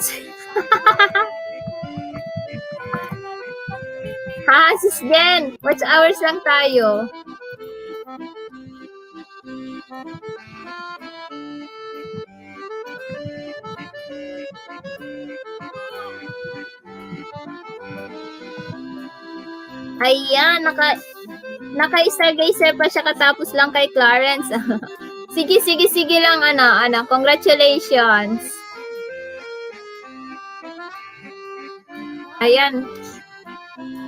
Ha, sis Jen. Watch hours lang tayo. Ayan, naka-Stargazer pa siya katapos lang kay Clarence. Sige lang, congratulations. Ayan.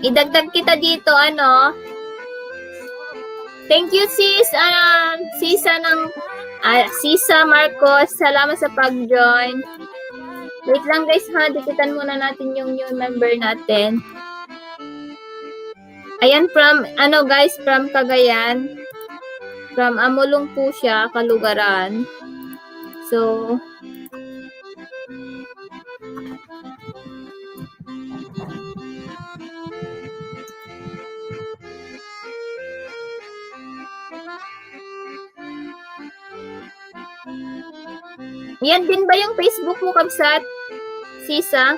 Idagdag kita dito, Thank you, sis. Sisa Marcos. Salamat sa pag-join. Wait lang, guys, ha. Dikitan muna natin yung new member natin. Ayan, from Cagayan. From Amulong po siya, Kalugaran. So, yan din ba yung Facebook mo, Kabsat? Sisa?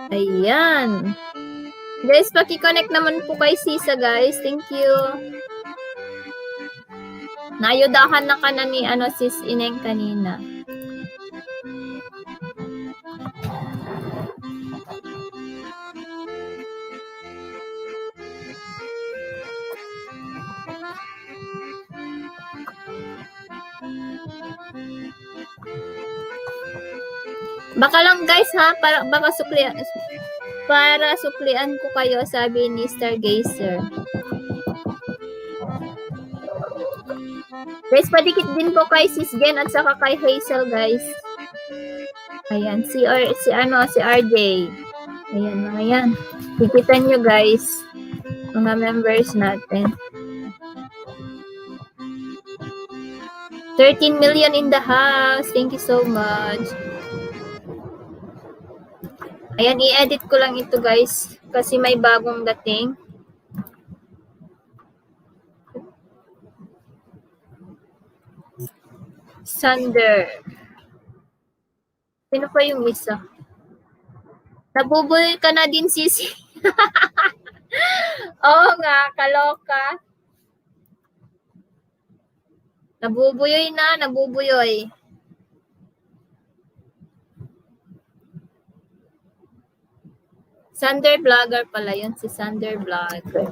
Ayan. Guys, paki-connect naman po kay Sisa, guys. Thank you. Naayudahan na ka na ni sis Ineng kanina. Baka lang guys ha, baka suklian ko kayo, sabi ni Stargazer. Guys, padikit din po kay Sis Jen at saka kay Hazel, guys. Ayan, si RJ. Ayan, mga yan. Tikitan nyo, guys. Mga members natin. 13 million in the house. Thank you so much. Ayan, i-edit ko lang ito, guys. Kasi may bagong dating. Sander. Sino pa yung isa? Nabubuhay ka na din, sisi. Oo nga, kaloka. Nabubuyoy na, nabubuyoy. Sander Vlogger pala yun, si Sander Vlogger.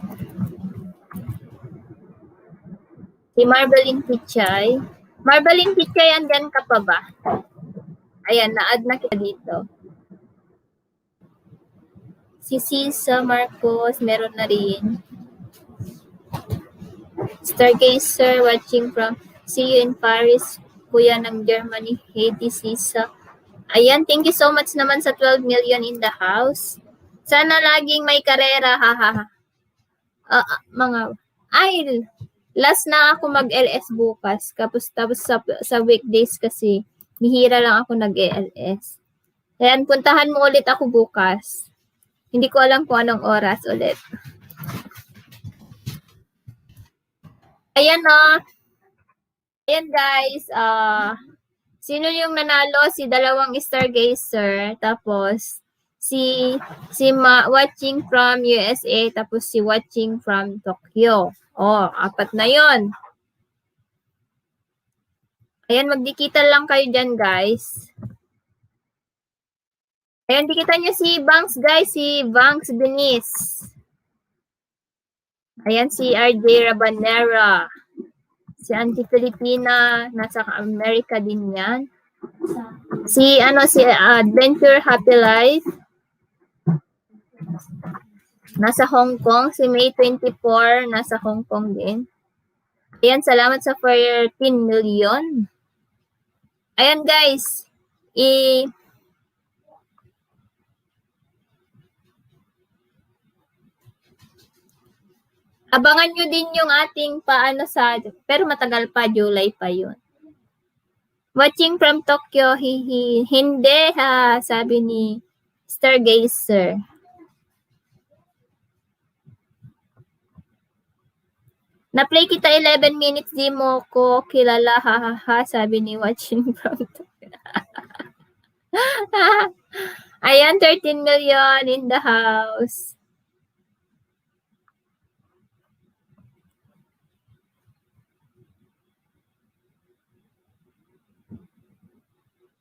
Si Marbeline Pichay. Marbeline Pichay, andyan ka pa ba? Ayan, na-add na kita dito. Si Sisa Marcos, meron na rin. Stargazer watching from see you in Paris, kuya ng Germany, Haiti Sisa. Ayan, thank you so much naman sa 12 million in the house. Sana laging may karera, haha. Last na ako mag-LS bukas. Tapos sa weekdays kasi, nihira lang ako nag-LS. Ayan, puntahan mo ulit ako bukas. Hindi ko alam kung anong oras ulit. Ayan o. Ayan guys. Sino yung nanalo? Si dalawang Stargazer. Tapos, si watching from USA. Tapos si watching from Tokyo. Oh, 4 na yon. Ayan, magdikitan lang kayo dyan guys. Ayan, dikitan nyo si Banks guys. Si Banks Denise. Ayan, si RJ Rabanera. Si Auntie Filipina, nasa Amerika din yan. Si Adventure Happy Life. Nasa Hong Kong. Si May 24, nasa Hong Kong din. Ayan, salamat sa 14 million. Ayan guys, abangan nyo din yung ating pero matagal pa, July pa yun. Watching from Tokyo, hindi ha, sabi ni Stargazer. Na-play kita 11 minutes, di mo ko kilala, ha, sabi ni Watching from Tokyo. Ayan, 13 million in the house.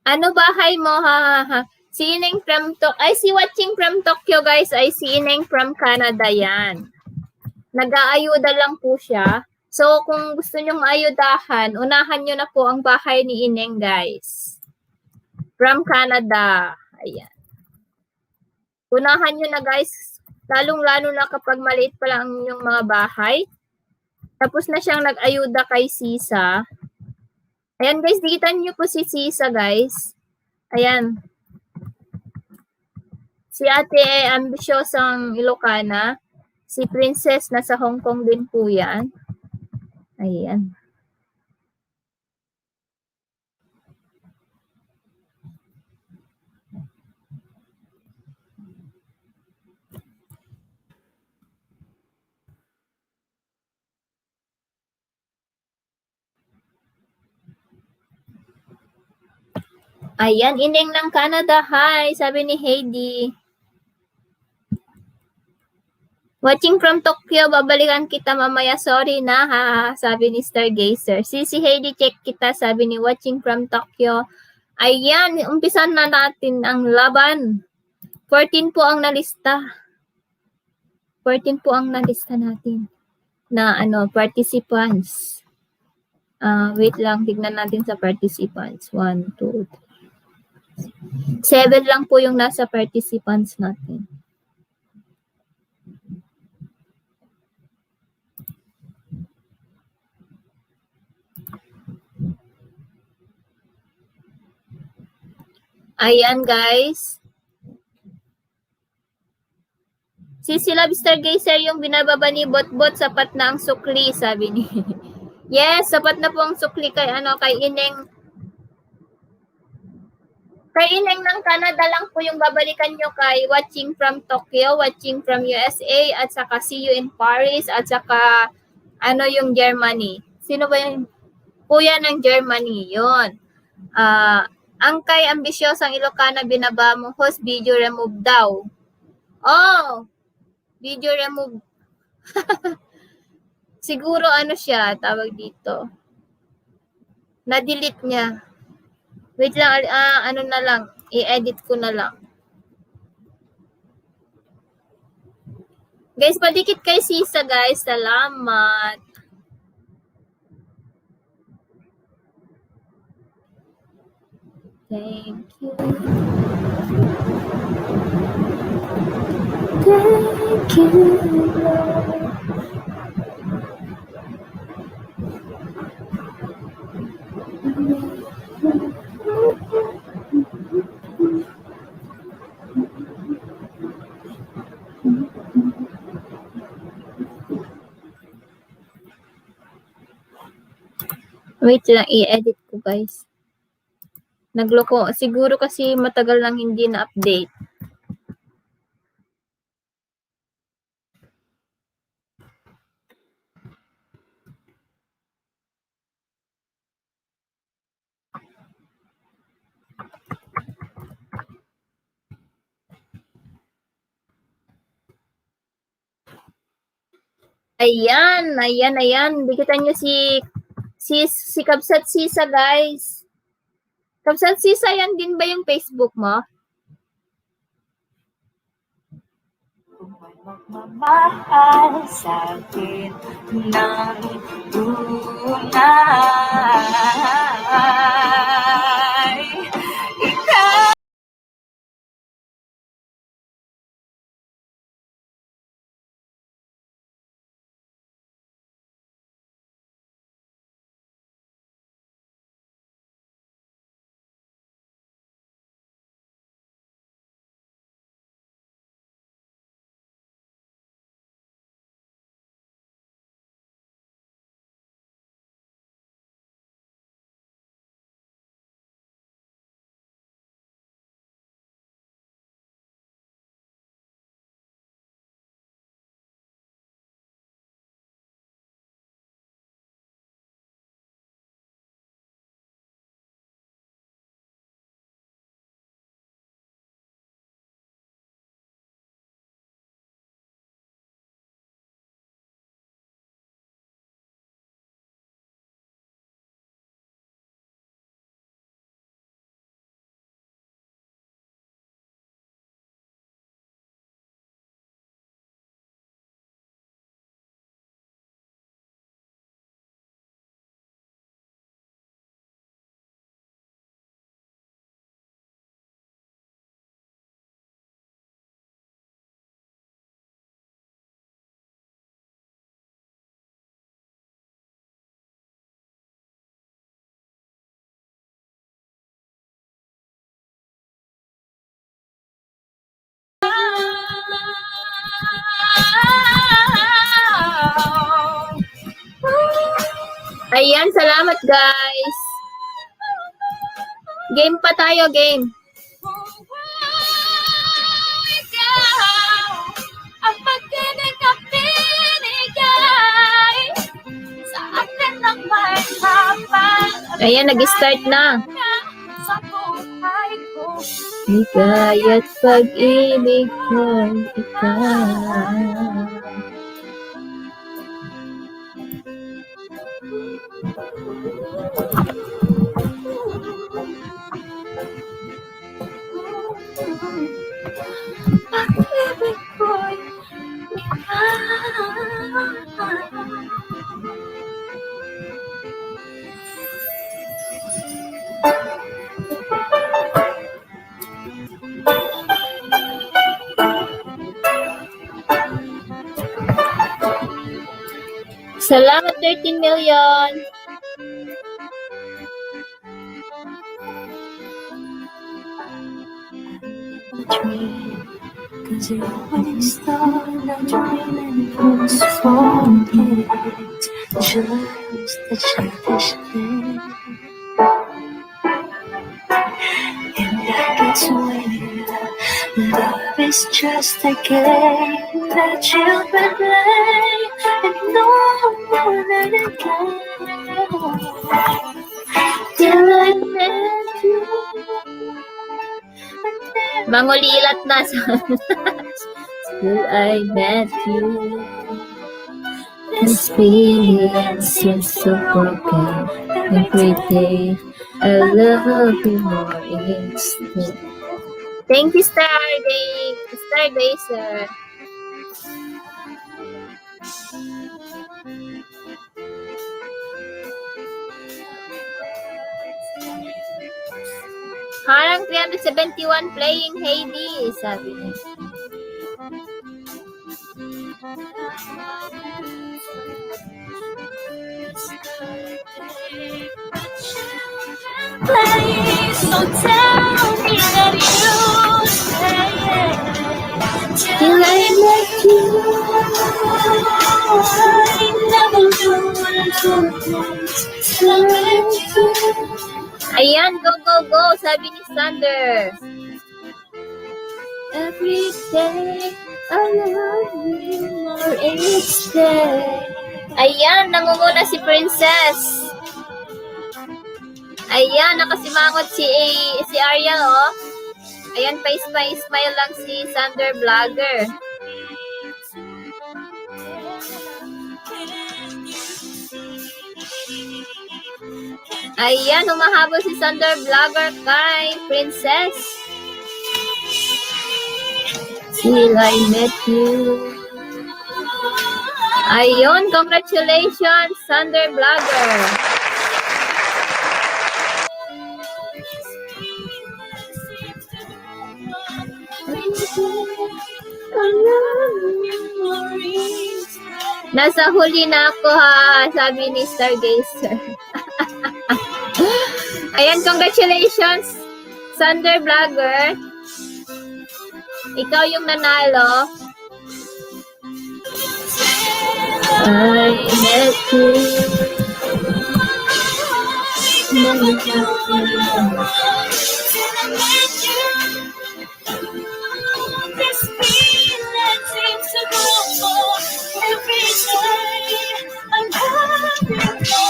Ano bahay mo, ha? Si Ineng from si Watching from Tokyo, guys, ay si Ineng from Canada yan. Nag-aayuda lang po siya. So, kung gusto nyong ayudahan, unahan nyo na po ang bahay ni Ineng, guys. From Canada. Ayan. Unahan nyo na, guys. Lalong-lalo na kapag maliit pa lang yung mga bahay. Tapos na siyang nag-ayuda kay Sisa. Ayan guys, dikitan nyo po si Sisa guys. Ayan. Si ate ambisyosang Ilocana. Si Princess nasa Hong Kong din po yan. Ayan. Ayan, Ineng ng Canada. Hi, sabi ni Heidi. Watching from Tokyo, babalikan kita mamaya. Sorry na ha, sabi ni Stargazer. Si Heidi, check kita, sabi ni Watching from Tokyo. Ayan, umpisan na natin ang laban. 14 po ang nalista. 14 po ang nalista natin na participants. Wait lang, tignan natin sa participants. 1, 2, 3. 7 lang po yung nasa participants natin. Ayan, guys. Si Lobster Geyser yung binababa ni Botbot, sapat na ang sukli, sabi ni. Yes, sapat na po ang sukli kay Ineng. Kay Ineng ng Canada lang po yung babalikan nyo kay watching from Tokyo, watching from USA, at saka see you in Paris, at saka yung Germany. Sino ba yung kuya ng Germany? Yun. Ang kay ambisyosang Ilocana binaba mo, host video remove daw. Oh, video remove. Siguro siya, tawag dito. Na-delete niya. Wait lang, na lang. I-edit ko na lang. Guys, padikit kay Sisa, guys. Salamat. Thank you. Thank you, Lord. Wait lang, i-edit ko, guys. Nagloko. Siguro kasi matagal lang hindi na-update. Ayan. Bigitan nyo si Kabsat Sisa, guys. Kabsat Sisa, yan din ba yung Facebook mo? Magmamahal sa akin ng tunay. Ikaw Ayan, salamat, guys. Game pa tayo, game. ang pagkinig na binigay sa atin ng may kapal. Ayan, nag-start na. Sa buhay ko. Hikaya't pag-ibig ko'y ikaw. Pag-ibig ko'y ikaw. Salamat 13 million. Cause it always thought that dreaming was forget just a childish thing. And I guess when love is just a game that children play and no more than a game. Till I met you. Mangulilat na sa Till I met you. This feeling seems so broken. Every day I love you more each day. Thank you, Stargazer. Harang 371 playing Hades, sabi niya. Please don't tell me that you stay. Till I met you, I never knew what it was. Till I met you. Ayan, go, go, go, sabi ni Sander. Every day, I love you more each day. Ayan, nangunguna si Princess. Ayan, nakasimangot si Ariel, oh. Ayan, smile lang si Sander Vlogger. Ayan, humahabol si Sander Vlogger kay Princess. Till I met you. Ayun, congratulations, Sander Vlogger. Nasa huli na ako ha, sabi ni Stargazer. Ayan, congratulations, Sander Vlogger. Ikaw yung nanalo. I met you. This feeling seems to grow every day. I'm having no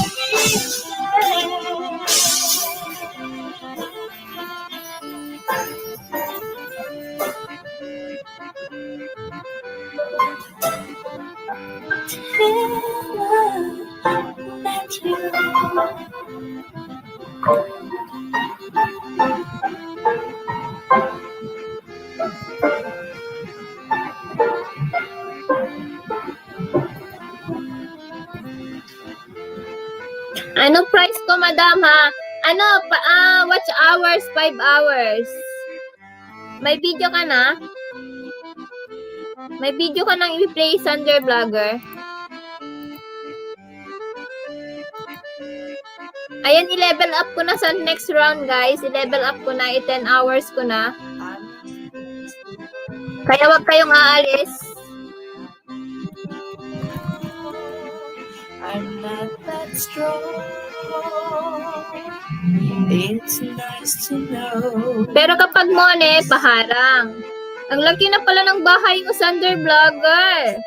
Ano price ko, madam, ha? Ano, watch hours, 5 hours. May video ka na? May video ka nang i-play, Sander Vlogger? Ayan, i-level up ko na sa next round, guys. I-level up ko na, 10 hours ko na. Kaya wag kayong aalis. I'm not that strong. It's nice to know. Pero kapag mone, paharang. Ang laki na pala ng bahay mo, Sander Vlogger.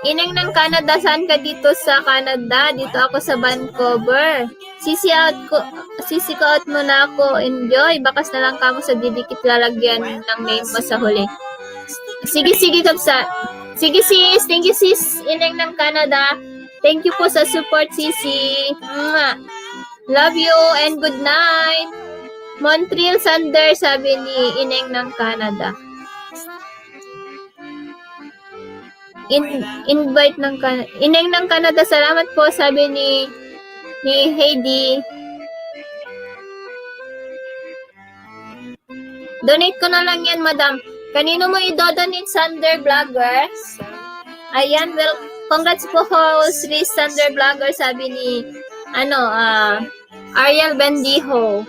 Ineng ng Canada, saan ka dito sa Canada? Dito ako sa Vancouver. Sisi out mo na ako. Enjoy. Bakas na lang kamo sa didikit lalagyan ng name mo sa huli. Sige, kapsa. Sige, sis. Thank you, sis. Ineng ng Canada. Thank you po sa support, sisi. Love you and good night. Montreal Sander, sabi ni Ineng ng Canada. Invite ng Canada. Ineng ng Canada, salamat po, sabi ni Heidi. Donate ko na lang yan, madam. Kanino mo i-donate, Sander Vlogger? Ayan, well, congrats po Sri Sander Vlogger, sabi ni, Ariel Bendijo.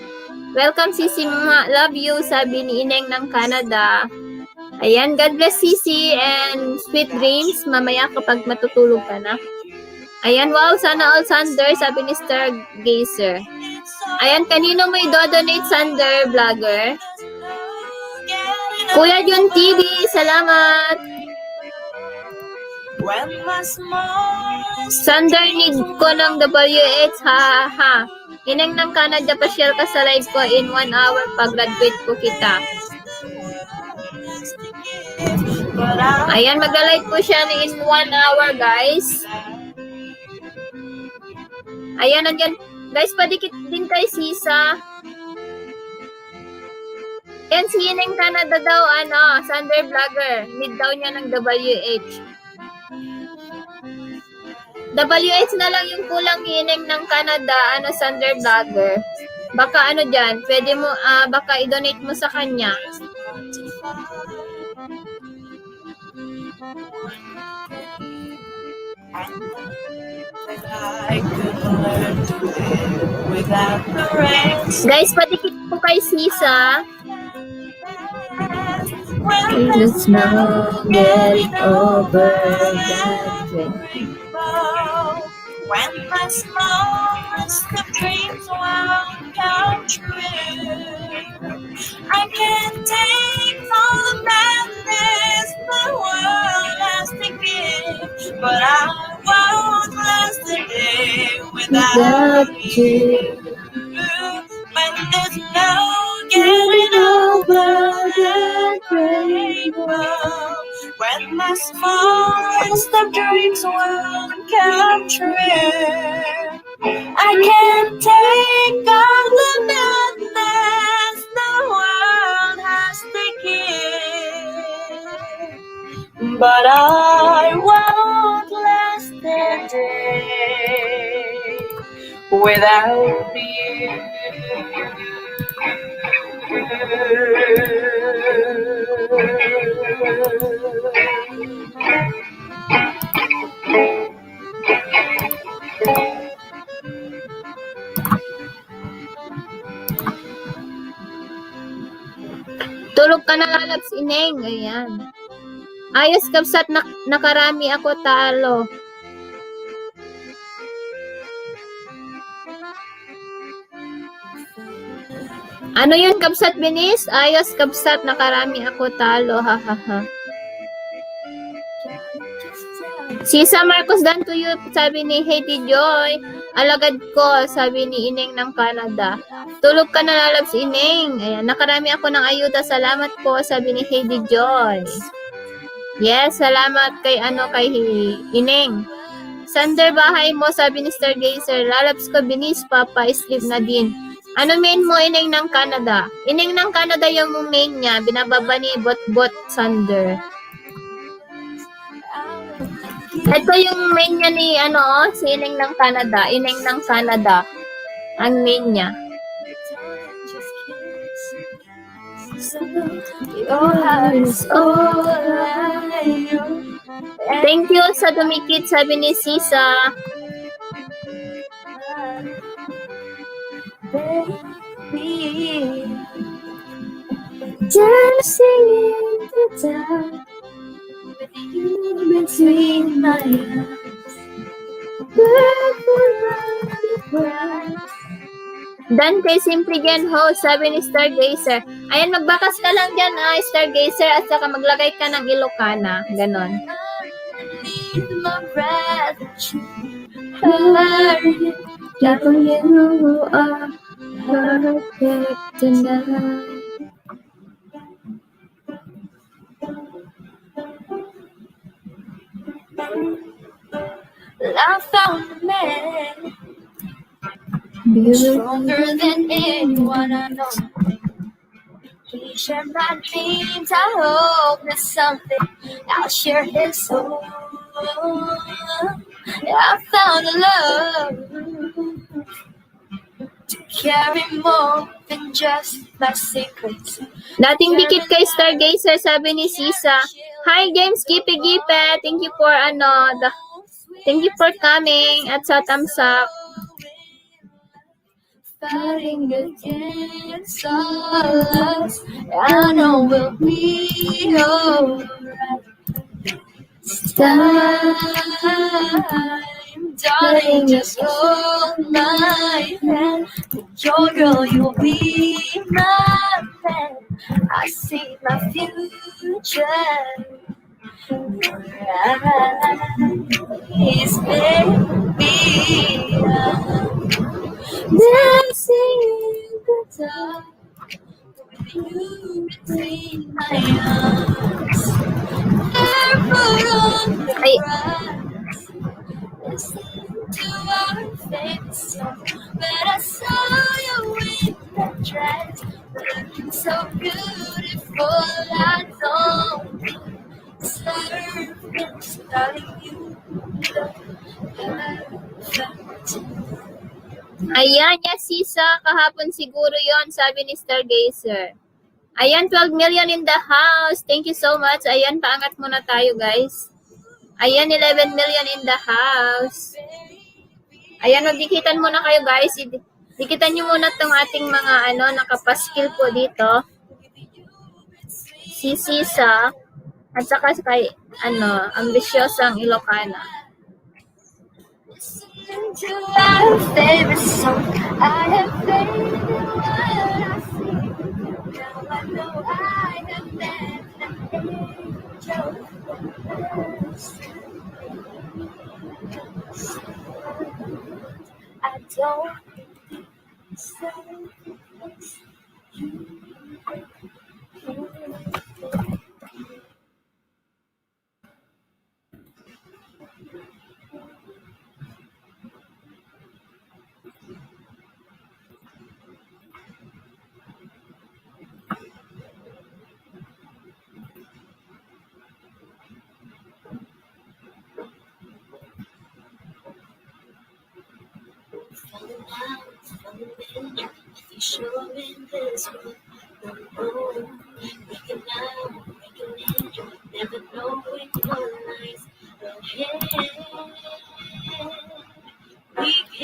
Welcome, Sisi, love you, sabi ni Ineng ng Canada. Ayan, God bless, Sisi, and sweet dreams, mamaya kapag matutulog ka na. Ayan, wow, sana all Sander, sabi ni Stargazer. Ayan, kanino mo i-donate, Sander Vlogger? Kuya Jun TV, salamat. Sander, need ko ng WH, ha. Ineng ng Canada, pa-share ka sa live ko in 1 hour pag-graduate ko kita. Ayan, mag-live po siya in 1 hour, guys. Ayan, nandiyan. Guys, padikit din kay Sisa. Yan, si Ineng Canada daw, Sander Vlogger. Need daw niya ng WH. WH na lang yung kulang ni Ineng ng Canada, Sander Vlogger. Baka dyan, pwede mo, baka i-donate mo sa kanya. Guys, padikit po kay Sisa. Let's not get over that way. When my smallest of dreams won't come true, I can't take all the madness the world has to give, but I won't last a day without you. When there's no getting over that rainbow, when my smallest of dreams won't come true, I can't take all the madness the world has to give, but I won't last a day without you. Tulog ka na, Lalabs Ineng. Ayan. Ayos, kapsat, nakarami ako talo. Ano yun, kapsat binis? Ayos, kapsat, nakarami ako talo. Ha, ha, ha. Sisa Marcos, dan to you, sabi ni Haiti Joy. Alagad ko, sabi ni Ineng ng Canada. Tulog ka na, Lalabs Ineng. Ayan, nakarami ako ng ayuda. Salamat po, sabi ni Haiti Joy. Yes, salamat kay kay Ineng. Sander, bahay mo, sabi ni Stargazer. Lalabs ko, binis, papa, sleep na din. Ano main mo, Ineng ng Canada? Ineng ng Canada yung main niya. Binababa ni Bot Sander. Ito yung main niya ni, si Ineng ng Canada. Ineng ng Canada. Ang main niya. Thank you sa dumikit, sabi ni Sisa. Baby, just singing the time with you between my arms. Dan kay Simply Gen Ho, sabi ni Stargazer. Ayan, magbakas ka lang dyan, Stargazer, at saka maglagay ka ng Ilocana. Ganon. You are perfect tonight. I found a man stronger than anyone I know. He shared my dreams. I hope there's something I'll share his soul. I found a love to carry more than just Dating dikit kay Stargazer, sabi ni Sisa. Hi, James Gipe Gipe. Thank you for thank you for coming at sa thumbs up. Fighting against all odds, I know we'll be alright. Darling, just hold my hand. Your girl, you'll be my man. I see my future. Eyes, baby, dancing in the dark with you between my arms. Barefoot on the grass, listening to our favorite song. But I saw you in that dress, looking so beautiful. I don't deserve this, darling. You look perfect. Ayan, yes, Sisa. Kahapon siguro yon, sabi ni Stargazer. Ayan, 12 million in the house. Thank you so much. Ayan, paangat muna tayo, guys. Ayan, 11 million in the house. Ayan, magdikitan muna kayo, guys. Dikitan nyo muna tong ating mga nakapaskil po dito. Si Sisa. At saka kay, ambisyosang Ilocana. To our favorite song, I have faith in what I see. Now I know I have met an angel. I don't deserve you.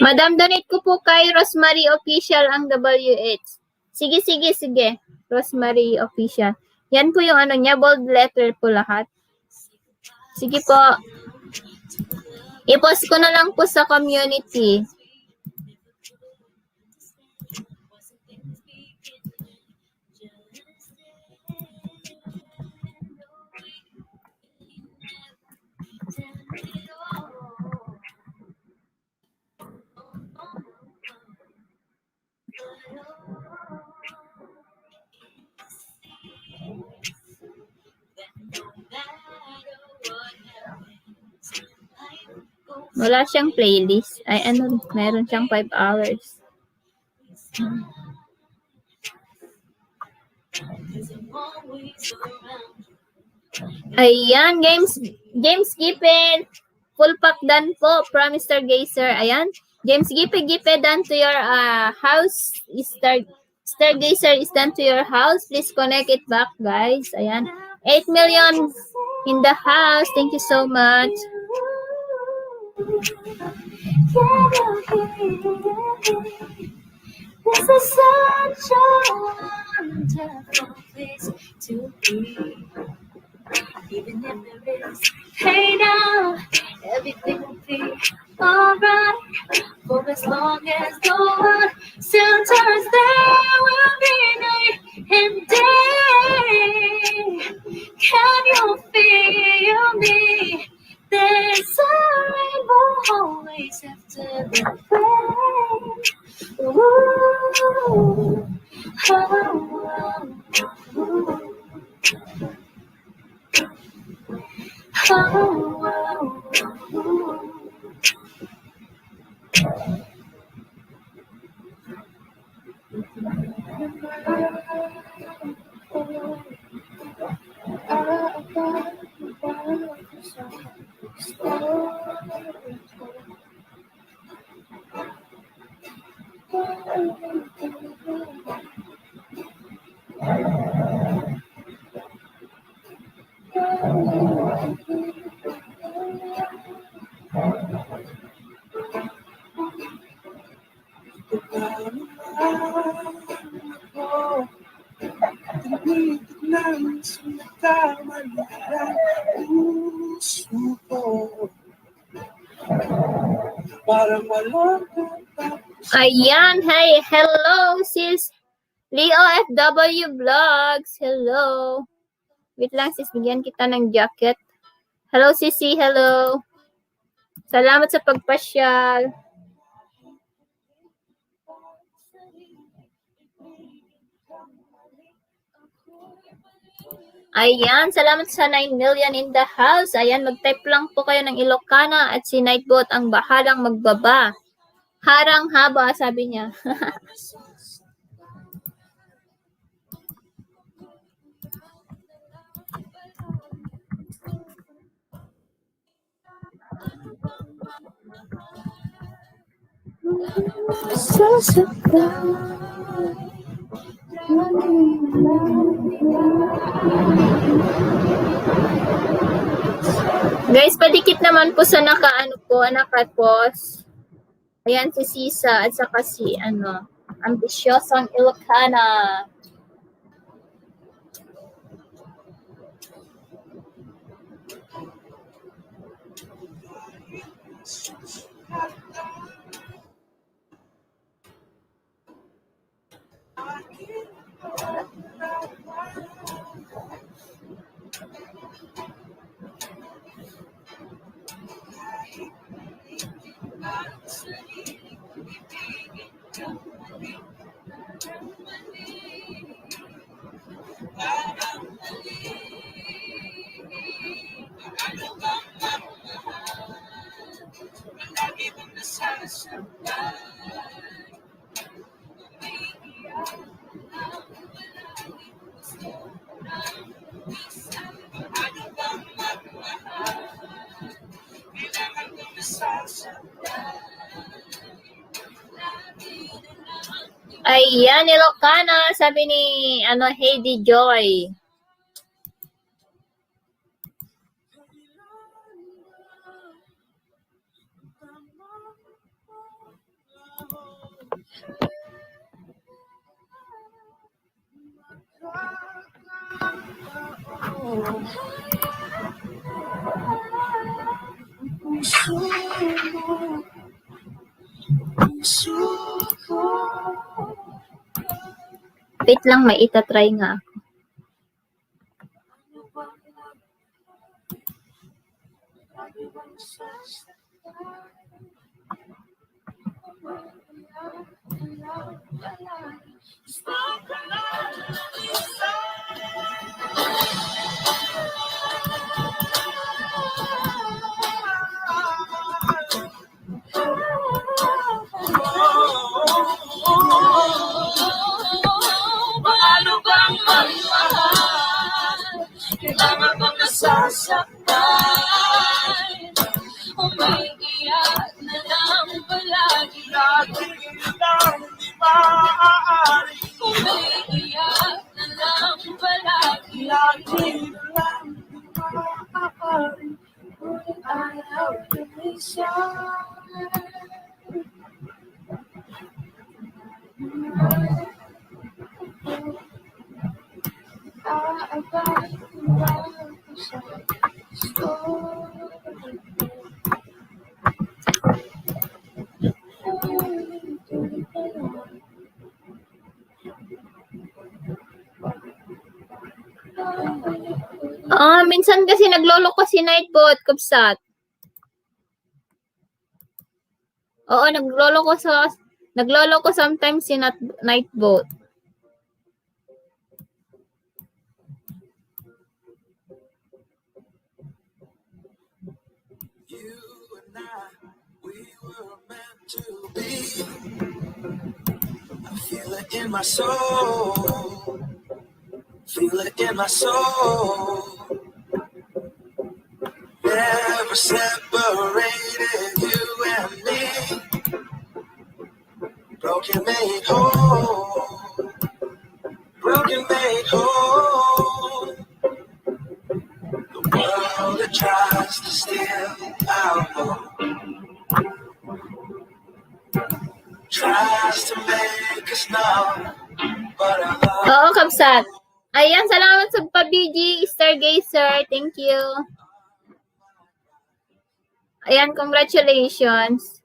Madam, donate ko po kay Rosemary Official ang WH. Sige. Rosemary Official. Yan po yung niya, bold letter po lahat. Sige po. I-post ko na lang po sa community. Wala siyang playlist. Ay, meron siyang 5 hours. Ayan, James Gipe. Full pack done po from Mr. Gazer. Ayan. James Gipe done to your house. Stargazer is done to your house. Please connect it back, guys. Ayan. 8 million in the house. Thank you so much. This is such a wonderful place to be. Even if there is pain now, everything will be alright. For as long as the world still turns, there will be night and day. Can you feel me? There's a rainbow always after the rain. Ooh, oh, Umiitik lang sa nagkamalian puso ko. Parang walang katapos. Ayan, hey, hello sis Leo FW Vlogs. Hello. Wait lang sis, bigyan kita ng jacket. Hello Sisi, hello. Salamat sa pagpasyal. Ayan, salamat sa 9 million in the house. Ayan, mag-type lang po kayo ng Ilocana at si Nightbot ang bahalang magbaba. Harang haba, sabi niya. Guys, padikit naman po sa naka-post. Ayan si Sisa at saka si ambisyosang Ilocana. Ayan, Ilocana, sabi ni Heidi Joy. Wait lang, may itatry nga ako. Paano bang magmahal? Kailangan bang nasasaktan? Umiiyak na lang palagi. Lagi lang di maaari. Umiiyak na lang palagi. Lagi lang di maaari. Ngunit ayaw lumisan. Minsan kasi nagloloko si Nightbot, Kupsat. Oo, nagloloko sometimes si Nightbot. You and I, we were meant to be. I feel it in my soul. Feel it in my soul. Never separated you and me. Broken made whole. Broken made whole. The world that tries to steal our hope tries to make us numb, but our love Oo, Kupsat. Ayan, salamat sa pa-BG, Stargazer. Thank you. Ayan, congratulations.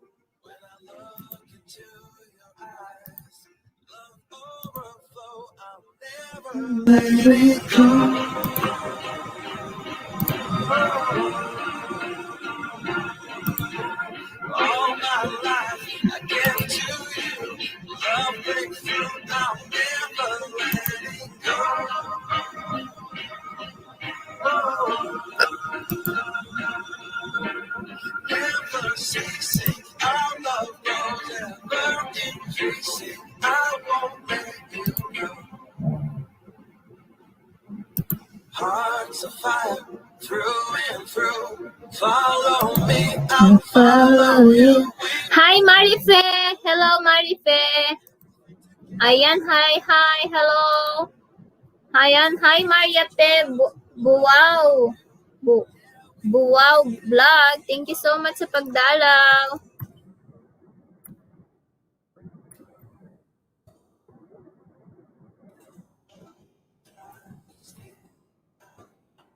All my life I give to you. Love breakthrough, I'll never let it go. Never ceasing, our love grows ever increasing. I won't let you go. Hearts of fire, through and through. Follow me, I'll follow you. Hi, Marife! Hello, Marife! Ayan, hi, hello! Ayan, hi, Mariate! Buwaw! Buwaw Vlog! Thank you so much sa pagdalaw!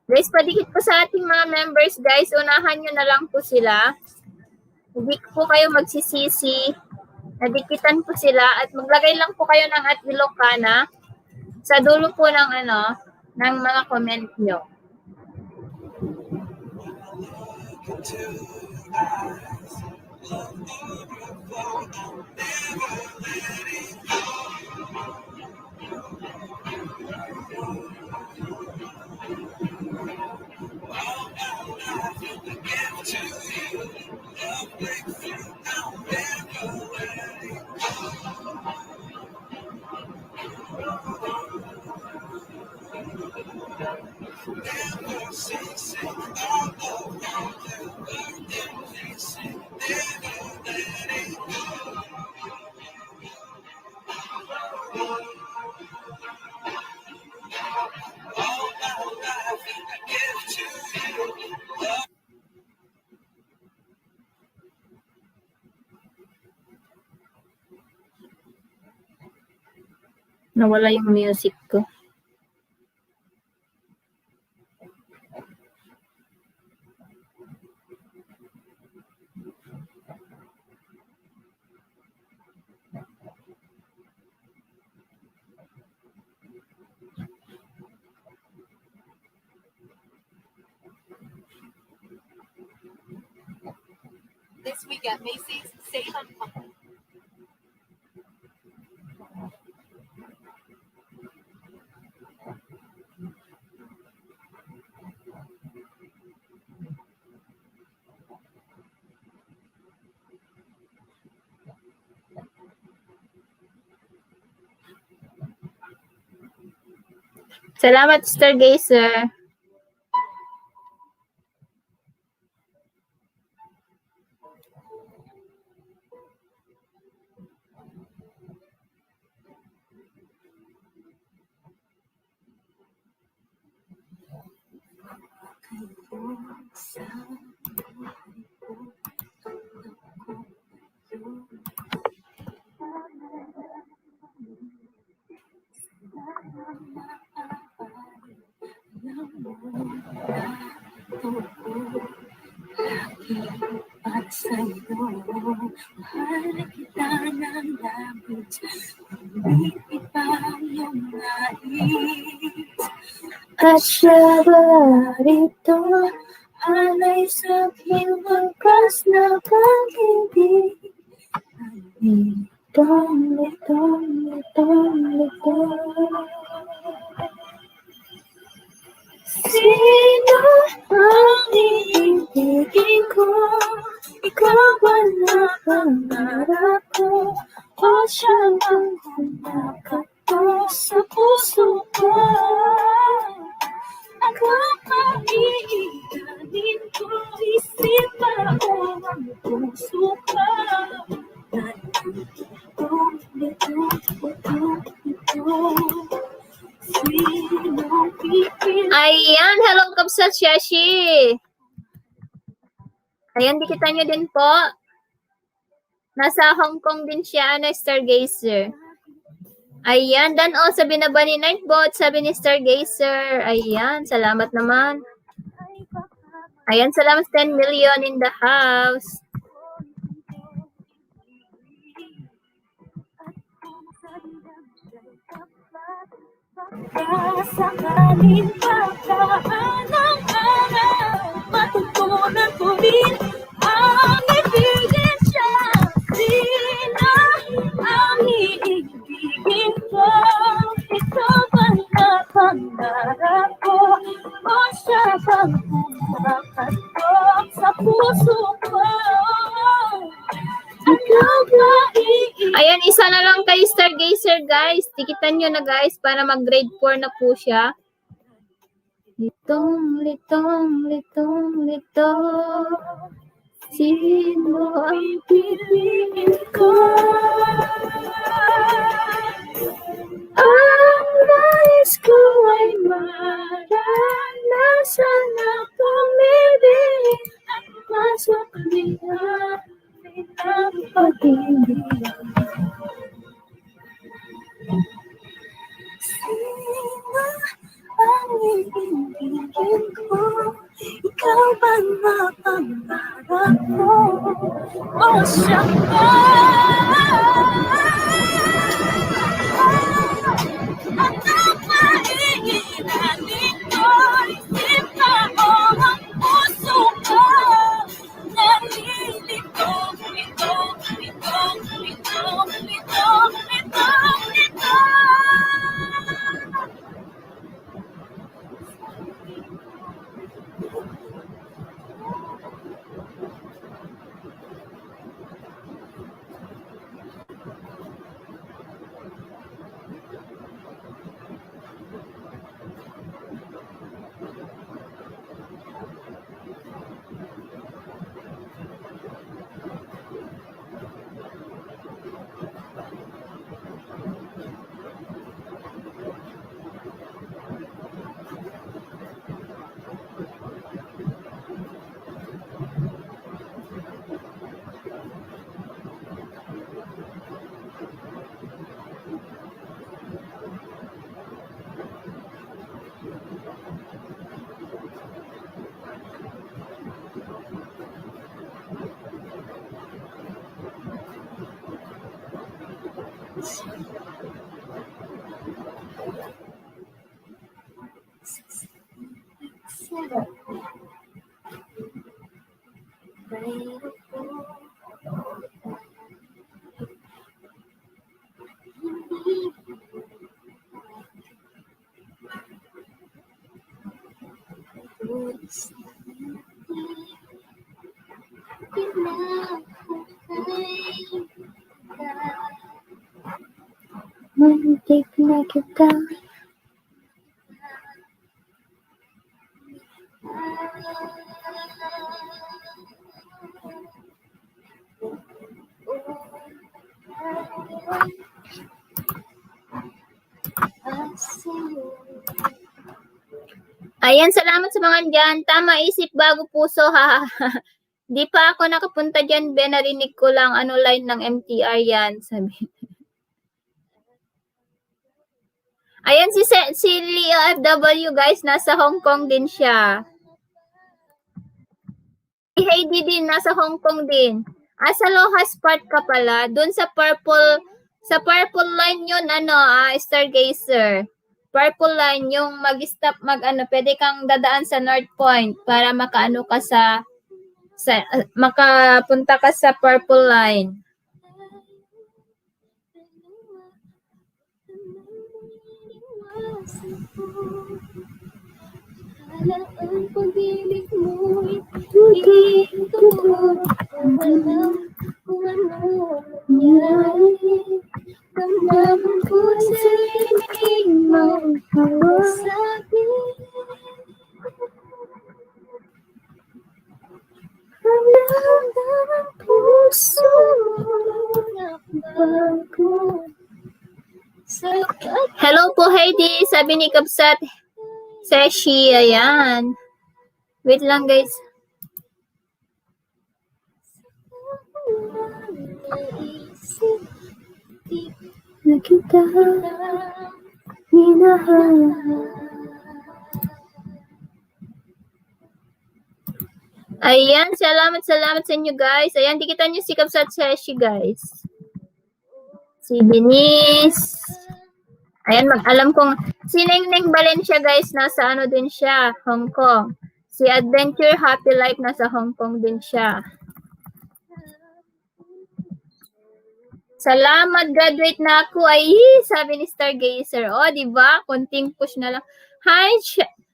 Guys, padikit po sa ating mga members, guys. Unahan nyo na lang po sila. Hindi po kayo magsisisi. Nadikitan po sila at maglagay lang po kayo ng at Ilocana sa dulo po ng ng mga comment nyo. Nawala yung music ko. This week at Macy's, save on Salamat, Stargazer. para sa'yo. Mahal kita ng labis, hindi iba yung nais. At siya ba rito, alay sa aking wakas na pag-ibig. Lito. Sino ang iibigin ko? Ikaw ba na pangarap ko? O siya ang kumakato sa puso ko? Ako maiiganin ko, isip ako ang puso ko. Ayan, hello Kapsat Shashi. Ayan, dikitan nyo din po. Nasa Hong Kong din siya, Stargazer. Ayan, dan o, sabi na ba ni Nightbot, sabi ni Stargazer. Ayan, salamat naman. Ayan, salamat 10 million in the house. Sakaling pagkaalang araw, matutunan ko rin ang ebidensya. Sino ang iibigin ko? Ito bang napangarap ko? O siya bang kumakatok sa puso ko? Ayan, isa na lang kay Stargazer, guys. Tikitan nyo na, guys, para mag-grade 4 na po siya. Litong, litong, litong, litong. Sino ang pipiliin ko? Ang nais ko ay maranasan na pumibig at masuklihan ng pag-ibig. Sino ang ibigin ko? Ikaw bang mapangarap ko? O siya ba? At ang maiilanin ko'y simpa o ang puso ko. Nalilitong, litong, litong, litong, litong, litong, litong. Muntik na kita. Ayan, salamat sa mga dyan. Tama isip, bago puso, ha. Di pa ako nakapunta dyan, be. Narinig ko lang, line ng MTR yan. Sabi. Ayan, si Leo FW, guys. Nasa Hong Kong din siya. Si Heidi din, nasa Hong Kong din. Sa Lohas Park ka pala. Doon sa purple line yun, Stargazer. Purple line, yung mag-stop, pwede kang dadaan sa North Point para makaano ka makapunta ka sa purple line. Ang pag-ibig mo'y hindi totoo. Alam kung ano nangyari. Ramdaman ko sa ibig mo sa akin. Ramdaman ang puso na bago. Hello po, Heidi. Sabi ni Kabsat Seshi, ayan. Wait lang, guys. na kita minahal. Ayan, salamat sa inyo guys. Ayan, dikitan nyo si Kapsat Seshi guys. Si Denise. Ayan, alam kong si Neng Valencia guys, nasa ano din siya, Hong Kong. Si Adventure Happy Life, nasa Hong Kong din siya. Salamat, graduate na ako. Ay, sabi ni Stargazer. O, diba? Kunting push na lang. Hi,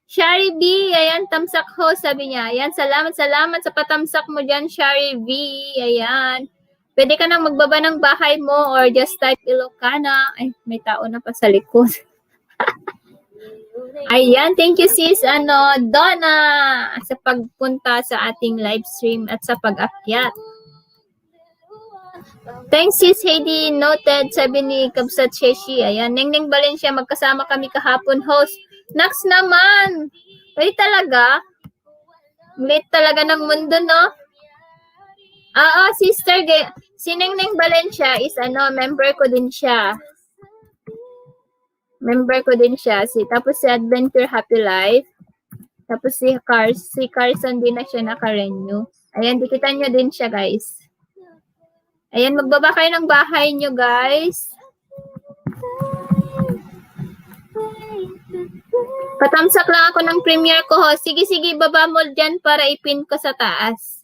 Shari B. Ayan, tamsak ho, sabi niya. Ayan, salamat sa patamsak mo dyan, Shari B. Ayan. Pwede ka nang magbaba ng bahay mo or just type Ilocana. Ay, may tao na pa sa likod. Ayan, thank you sis, Donna, sa pagpunta sa ating live stream at sa pag-akyat. Thanks sis Heidi, noted, sabi ni Kabsat Sheshi. Ayan, Neng Valencia, magkasama kami kahapon, host. Next naman. Ay talaga? Late talaga ng mundo, no? Sister, si Neng Valencia is member ko din siya. Tapos si Adventure Happy Life. Tapos si Carson din na siya naka-renew. Ayan, dikitan nyo din siya, guys. Ayan, magbaba kayo ng bahay nyo, guys. Patamsak lang ako ng premiere ko, ho. Sige, baba mo dyan para ipin ko sa taas.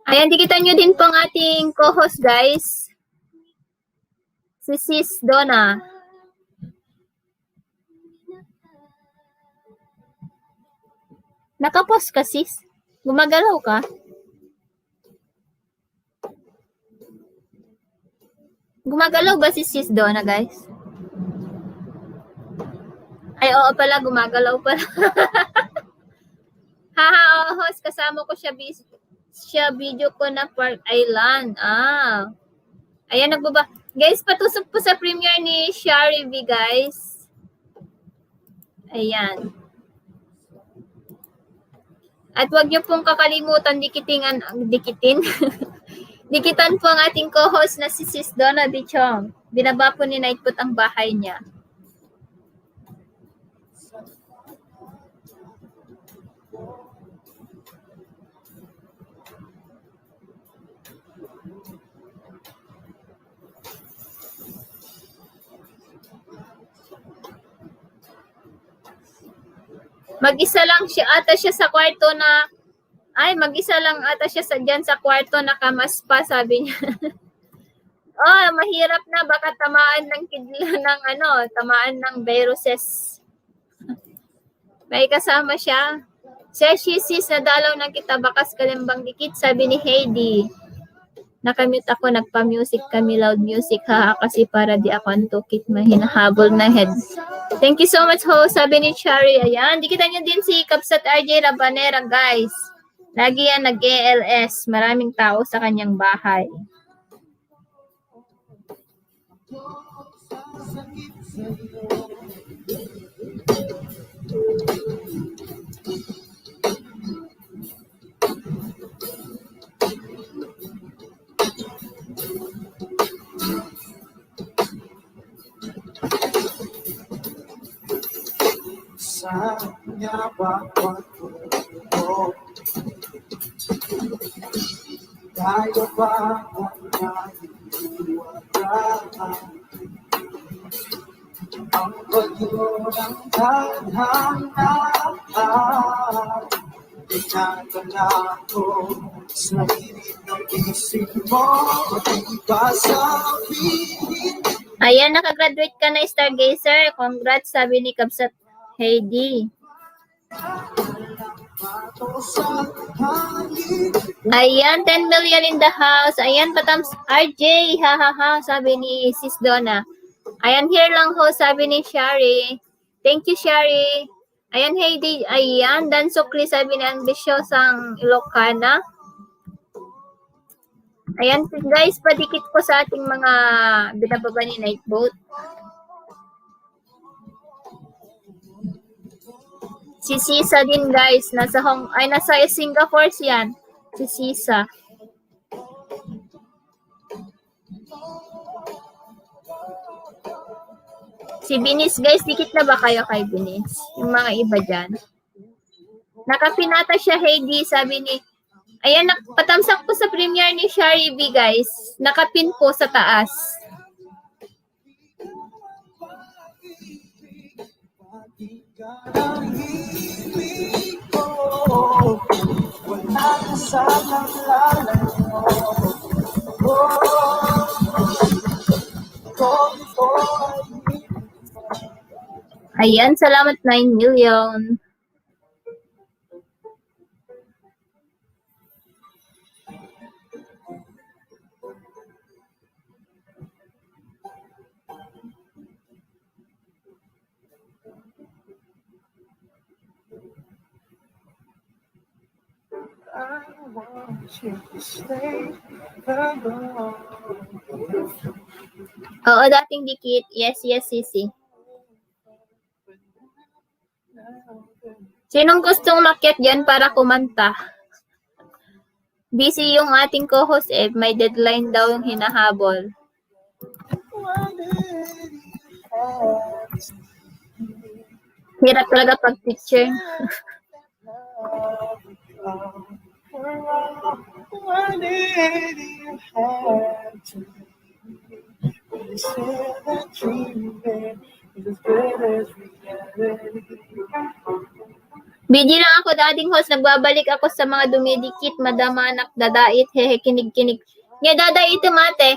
Ayan, dikitan nyo din pong ating co-host, guys. Si Sis Donna. Nakapost ka, sis? Gumagalaw ka? Gumagalaw ba si Sis Donna, guys? Ay, oo pala, gumagalaw pala. Oo, host, kasama ko siya video ko na Park Island. Ayan, nagbaba. Guys, patusok po sa premiere ni Shari V, guys. Ayan. At wag niyo pong kakalimutan dikitan po ang ating co-host na si Sis Donna Bichong. Binaba po ni Nightput ang bahay niya. Mag-isa lang siya sa kwarto na mag-isa lang ata siya dyan sa kwarto na kamaspa, sabi niya. Mahirap na, baka tamaan ng tamaan ng viruses. May kasama siya. Seshi sis, nadalaw na kita, bakas kalimbang dikit, sabi ni Heidi. Nakamute ako, nagpa-music kami, loud music, kasi para di ako antukit, mahinahabol na head. Thank you so much, ho, sabi ni Cherry. Ayan, dikitan nyo din si Kapsat RJ Rabanera, guys. Lagi yan nag-ALS. Maraming tao sa kanyang bahay. Sanya bapakku, kaya bapaknya diwakilkan, ang pagdurang tadhana, dinadala ko sa hirit ng isip mo, ipasabihin. Ayan, nakagraduate ka na, Stargazer. Congrats, sabi ni Kapsat Heidi. Ayan, 10 million in the house. Ayan, patams RJ, sabi ni Sis Donna. Ayan, here lang ho, sabi ni Shari. Thank you, Shari. Ayan, Heidi. Ayan, Dan Sukli, sabi ni Ambisyosang Ilocana. Ayan, guys, padikit po sa ating mga binababa ni Nightboat. Si Sisa din, guys. Nasa Singapore siyan. Si Sisa. Si Binis, guys, dikit na ba kayo kay Binis? Yung mga iba dyan. Nakapinata siya, Heidi, sabi ni, ayan, patamsak po sa premiere ni Shari B, guys. Nakapin po sa taas. Ayan, salamat 9 million. Oo, dating dikit. Yes, Sisi. Sinong gustong makyat dyan para kumanta? Busy yung ating co-host may deadline daw yung hinahabol. Hirap talaga pag picture. Busy lang ako, dating host. Nagbabalik ako sa mga dumidikit, madamanak, dadait, hehe, kinig-kinig. Nga, dadait ito, mate.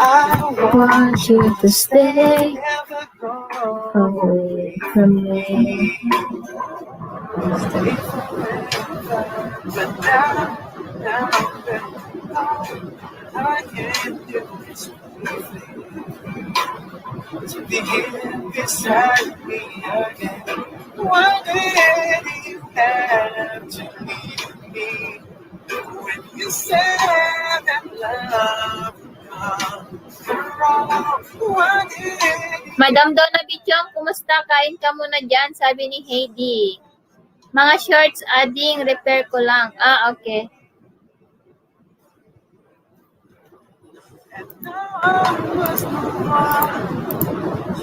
I want you to stay away from me. To begin beside me again. Why did you have to leave me when you said that love comes around? Why did Madam Donna Bichong, kumusta? Kain ka muna dyan, sabi ni Heidi. Mga shorts, adding, repair ko lang. Ah, okay.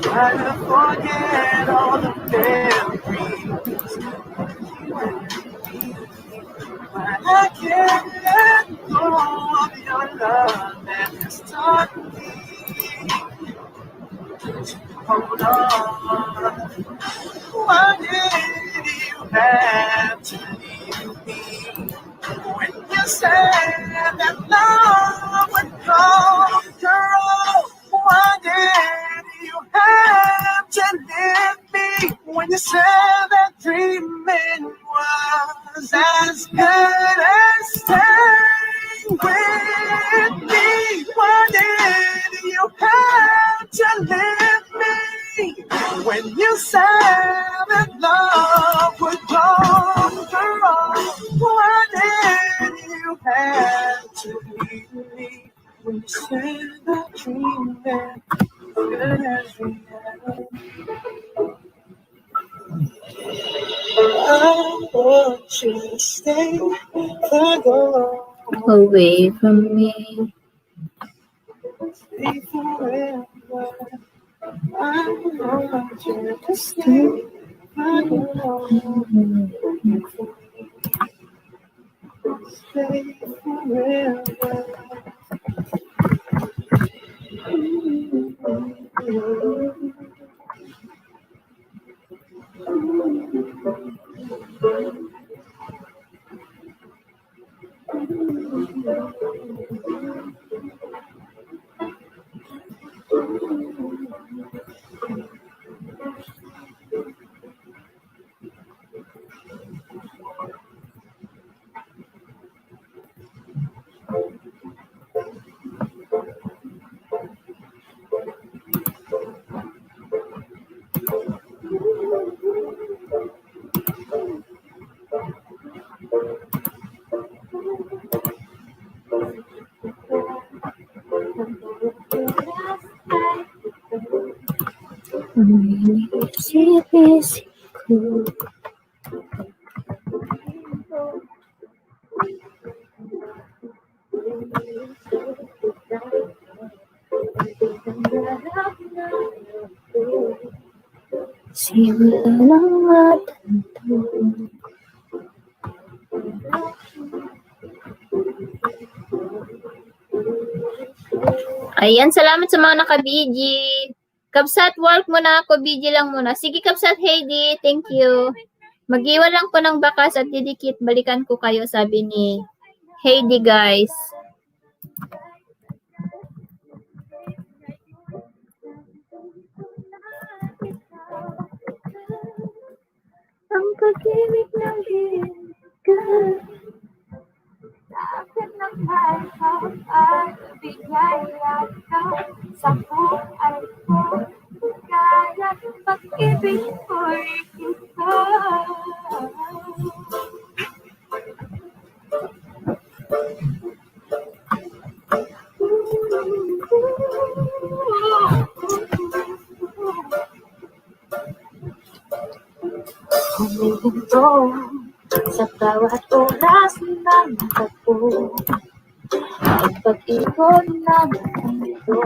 try to forget all the memories? But I can't let go of your love that has taught me to hold on. Why did you have to leave me when you said that love would conquer all? Why did you have to leave me when you said that dreaming was as good as staying with me? Why did you have to leave me when you said that love would conquer all? Why did you have to leave me when you said that dreaming was good as reality? I want you to stay far Away from me. Stay forever. I want you to stay far Stay forever. Isip-isip ko. Simula lang matanto. Ayan, salamat sa mga naka-BG. Kabsat, work muna ako. BG lang muna. Sige, Kabsat Heidi. Thank you. Mag-iwan lang ko ng bakas at didikit. Balikan ko kayo, sabi ni Heidi, guys. Ang pag-ibig ng bigay. Bakit ng mahal at bigay ka sa buhay ko? Kaya pag-ibig ko'y ikaw. Humihinto sa bawat oras ng tapo. Ang pag-ikot ng mundo.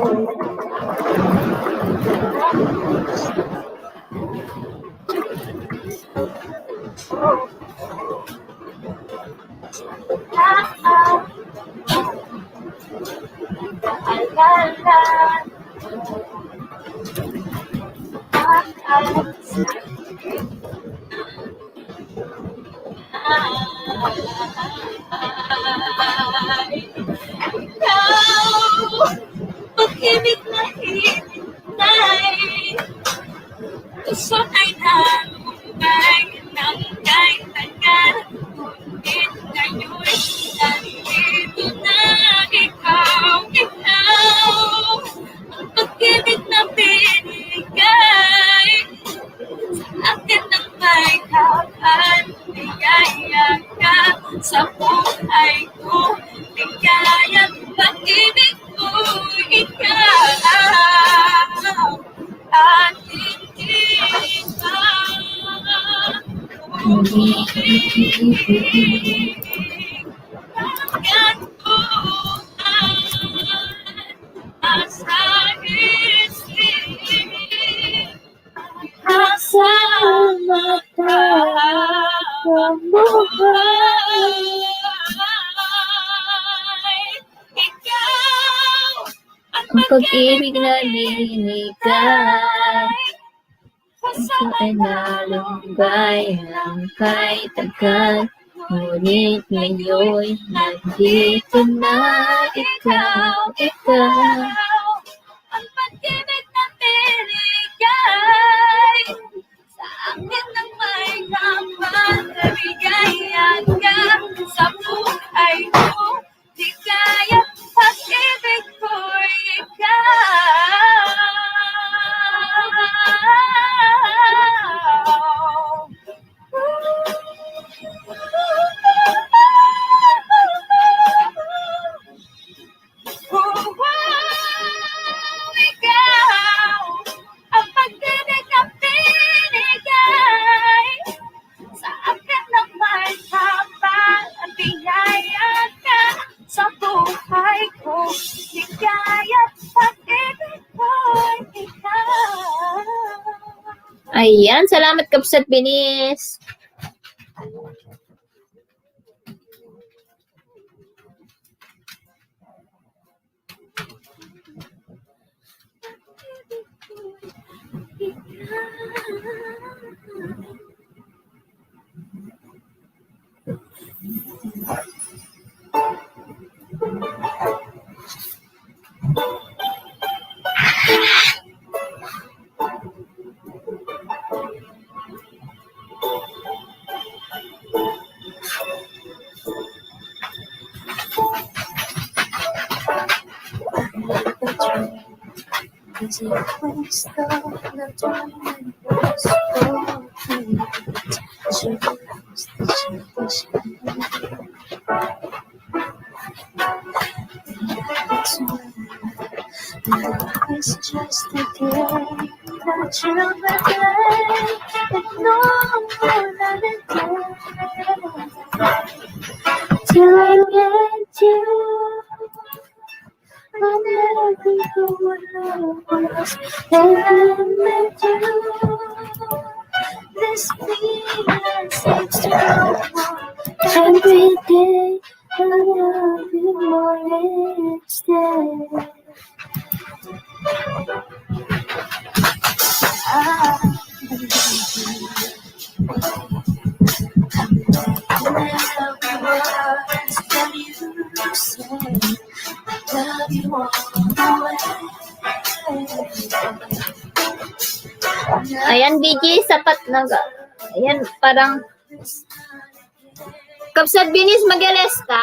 Pag-ibig na hinay, puso ay nalumbay ng kahit tagal. Ngunit ngayon'y nandito na ikaw. Ang pag-ibig na binigay sa akin ng may kapal. Ligaya ka sa buhay ko. Ligaya pag-ibig ko ikaw. At hindi pa hanggang buwan asa isip Sa mata ng buhay. ikaw Ang pag-ibig na binigay. Ito ay nalumbay ng kahit tagal. Ngunit ngayon'y nandito na ikaw. ang pag-ibig na binigay sa akin ng may kapal. Nabigayan ka sa buhay ko. Di kaya pag-ibig ko'y ikaw. Ang pag-ibig na binigay sa akin ng may kapal. Ang biyaya ka sa buhay ko. Ligaya pag-ibig ko'y ikaw. Ayan, salamat Kapsat Binis. Is it waste of the time and was broken? She lost the It's just a game that children play and no more than a day. Till I get you, I'll never be the one I was. And I met you, this feeling seems to grow more. Every day I love you more each day. Ayan, BG, sapat na. Ayan, parang Kapsat Binis, mag-LS ka?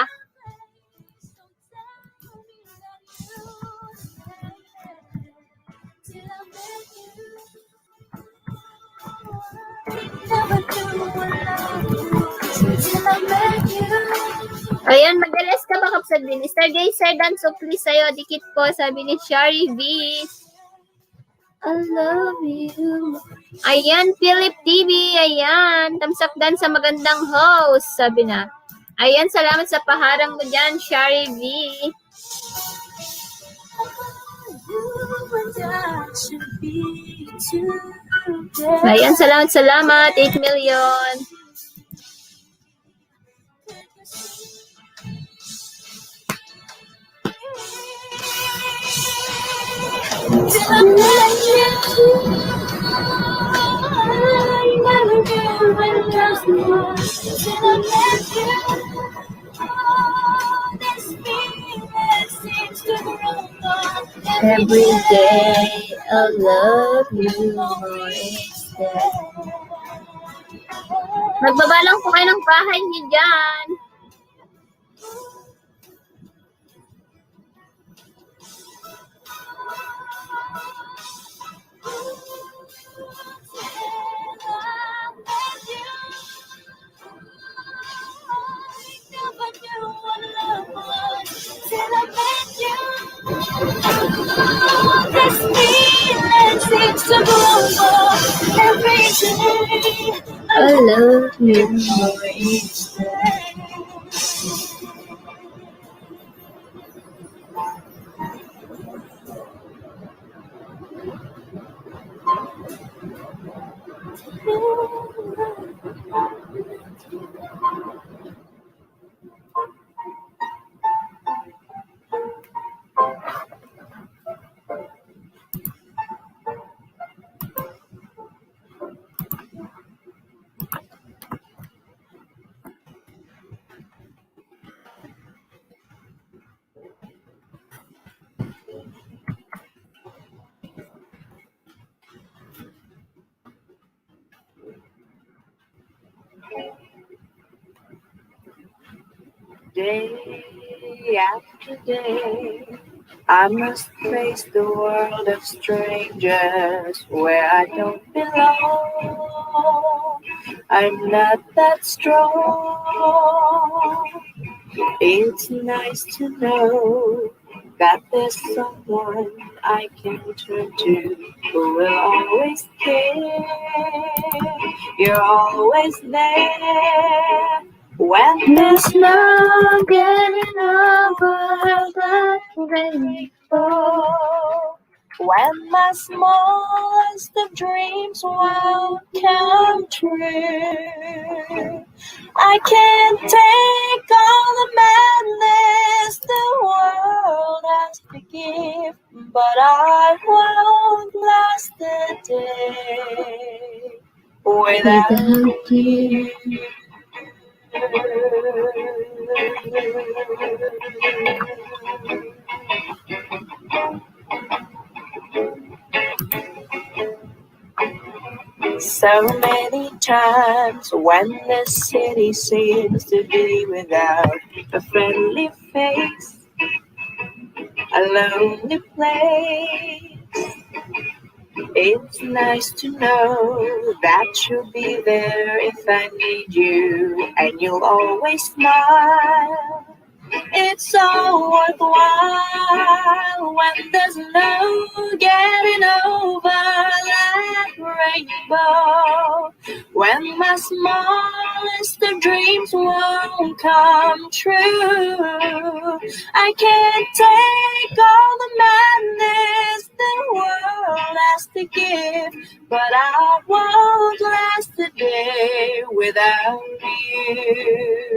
Ayan, mag-LS ka ba, Kapsat Binis? Tagay, sir, dance so please sa'yo. Dikit po, sabi ni Shari B. I love you. Ayan, Philip TV. Ayan, thumbs up dan sa magandang host, sabi na. Ayan, salamat sa paharang mo dyan, Shari V. Ayan, salamat. 8 million. Every day I love you more each day. Magbaba lang po kayo ng bahay niyo dyan. This feeling seems to grow more every day. I love you more each day. Day after day, I must face the world of strangers where I don't belong. I'm not that strong. It's nice to know that there's someone I can turn to who will always care. You're always there when There's no getting over that rainbow. when my smallest of dreams won't come true. I can't take all the madness the world has to give, but I won't last a day without you. So many times when the city seems to be without a friendly face, a lonely place, it's nice to know that you'll be there if I need you, and you'll always smile. It's all worthwhile when there's no getting over that about when my smallest of dreams won't come true. I can't take all the madness the world has to give, but I won't last a day without you.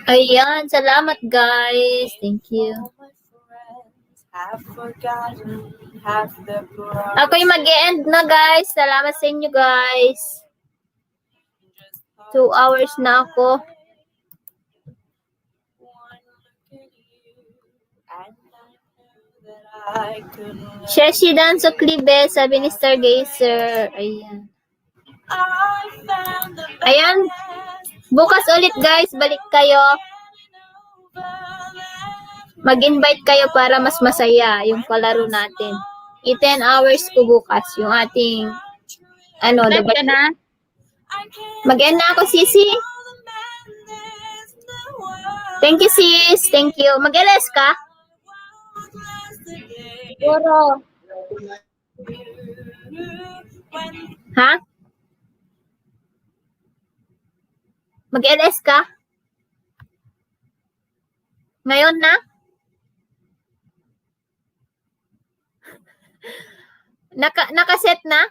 Ayan, salamat guys. Thank you. All my friends have forgotten half the Ako'y mag-e-end na guys. Salamat sa inyo guys. 2 hours na ako. Sheshi Danso Klibe, sabi ni Stargazer. Ayan. Ayan. Bukas ulit guys, balik kayo. Mag-invite kayo para mas masaya yung palaro natin. 10 hours ko bukas yung ating na? Mag-end na ako, Sisi. Thank you, sis. Thank you. Mag-LS ka? Siguro. Ha? Mag-LS ka? Ngayon na? Nakaset na?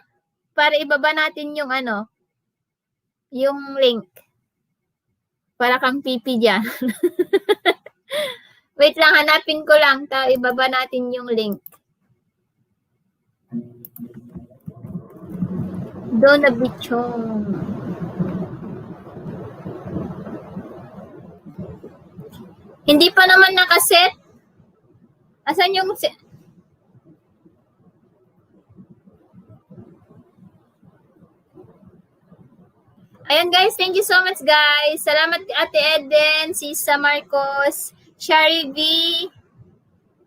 Para ibaba natin yung yung link. Para kang pipi dyan. Wait lang, hanapin ko lang. Ibaba natin yung link. Doon na bichong. Hindi pa naman nakaset. Asan yung Ayan guys, thank you so much guys. Salamat Ate Eden, Sisa Marcos, Shari V,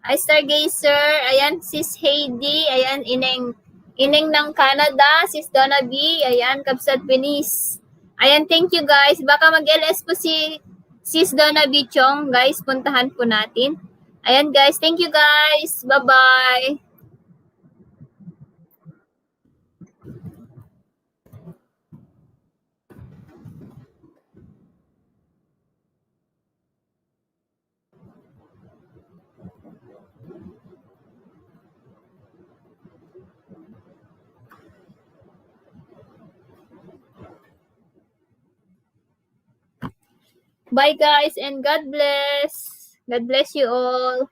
Stargazer, ayan, Sis Heidi, ayan, Ineng ng Canada, Sis Donna B, ayan, Kabsat Venice. Ayan, thank you guys. Baka mag-LS po si Sis Donna B Chong, guys, puntahan po natin. Ayan guys, thank you guys. Bye-bye. Bye guys and God bless. God bless you all.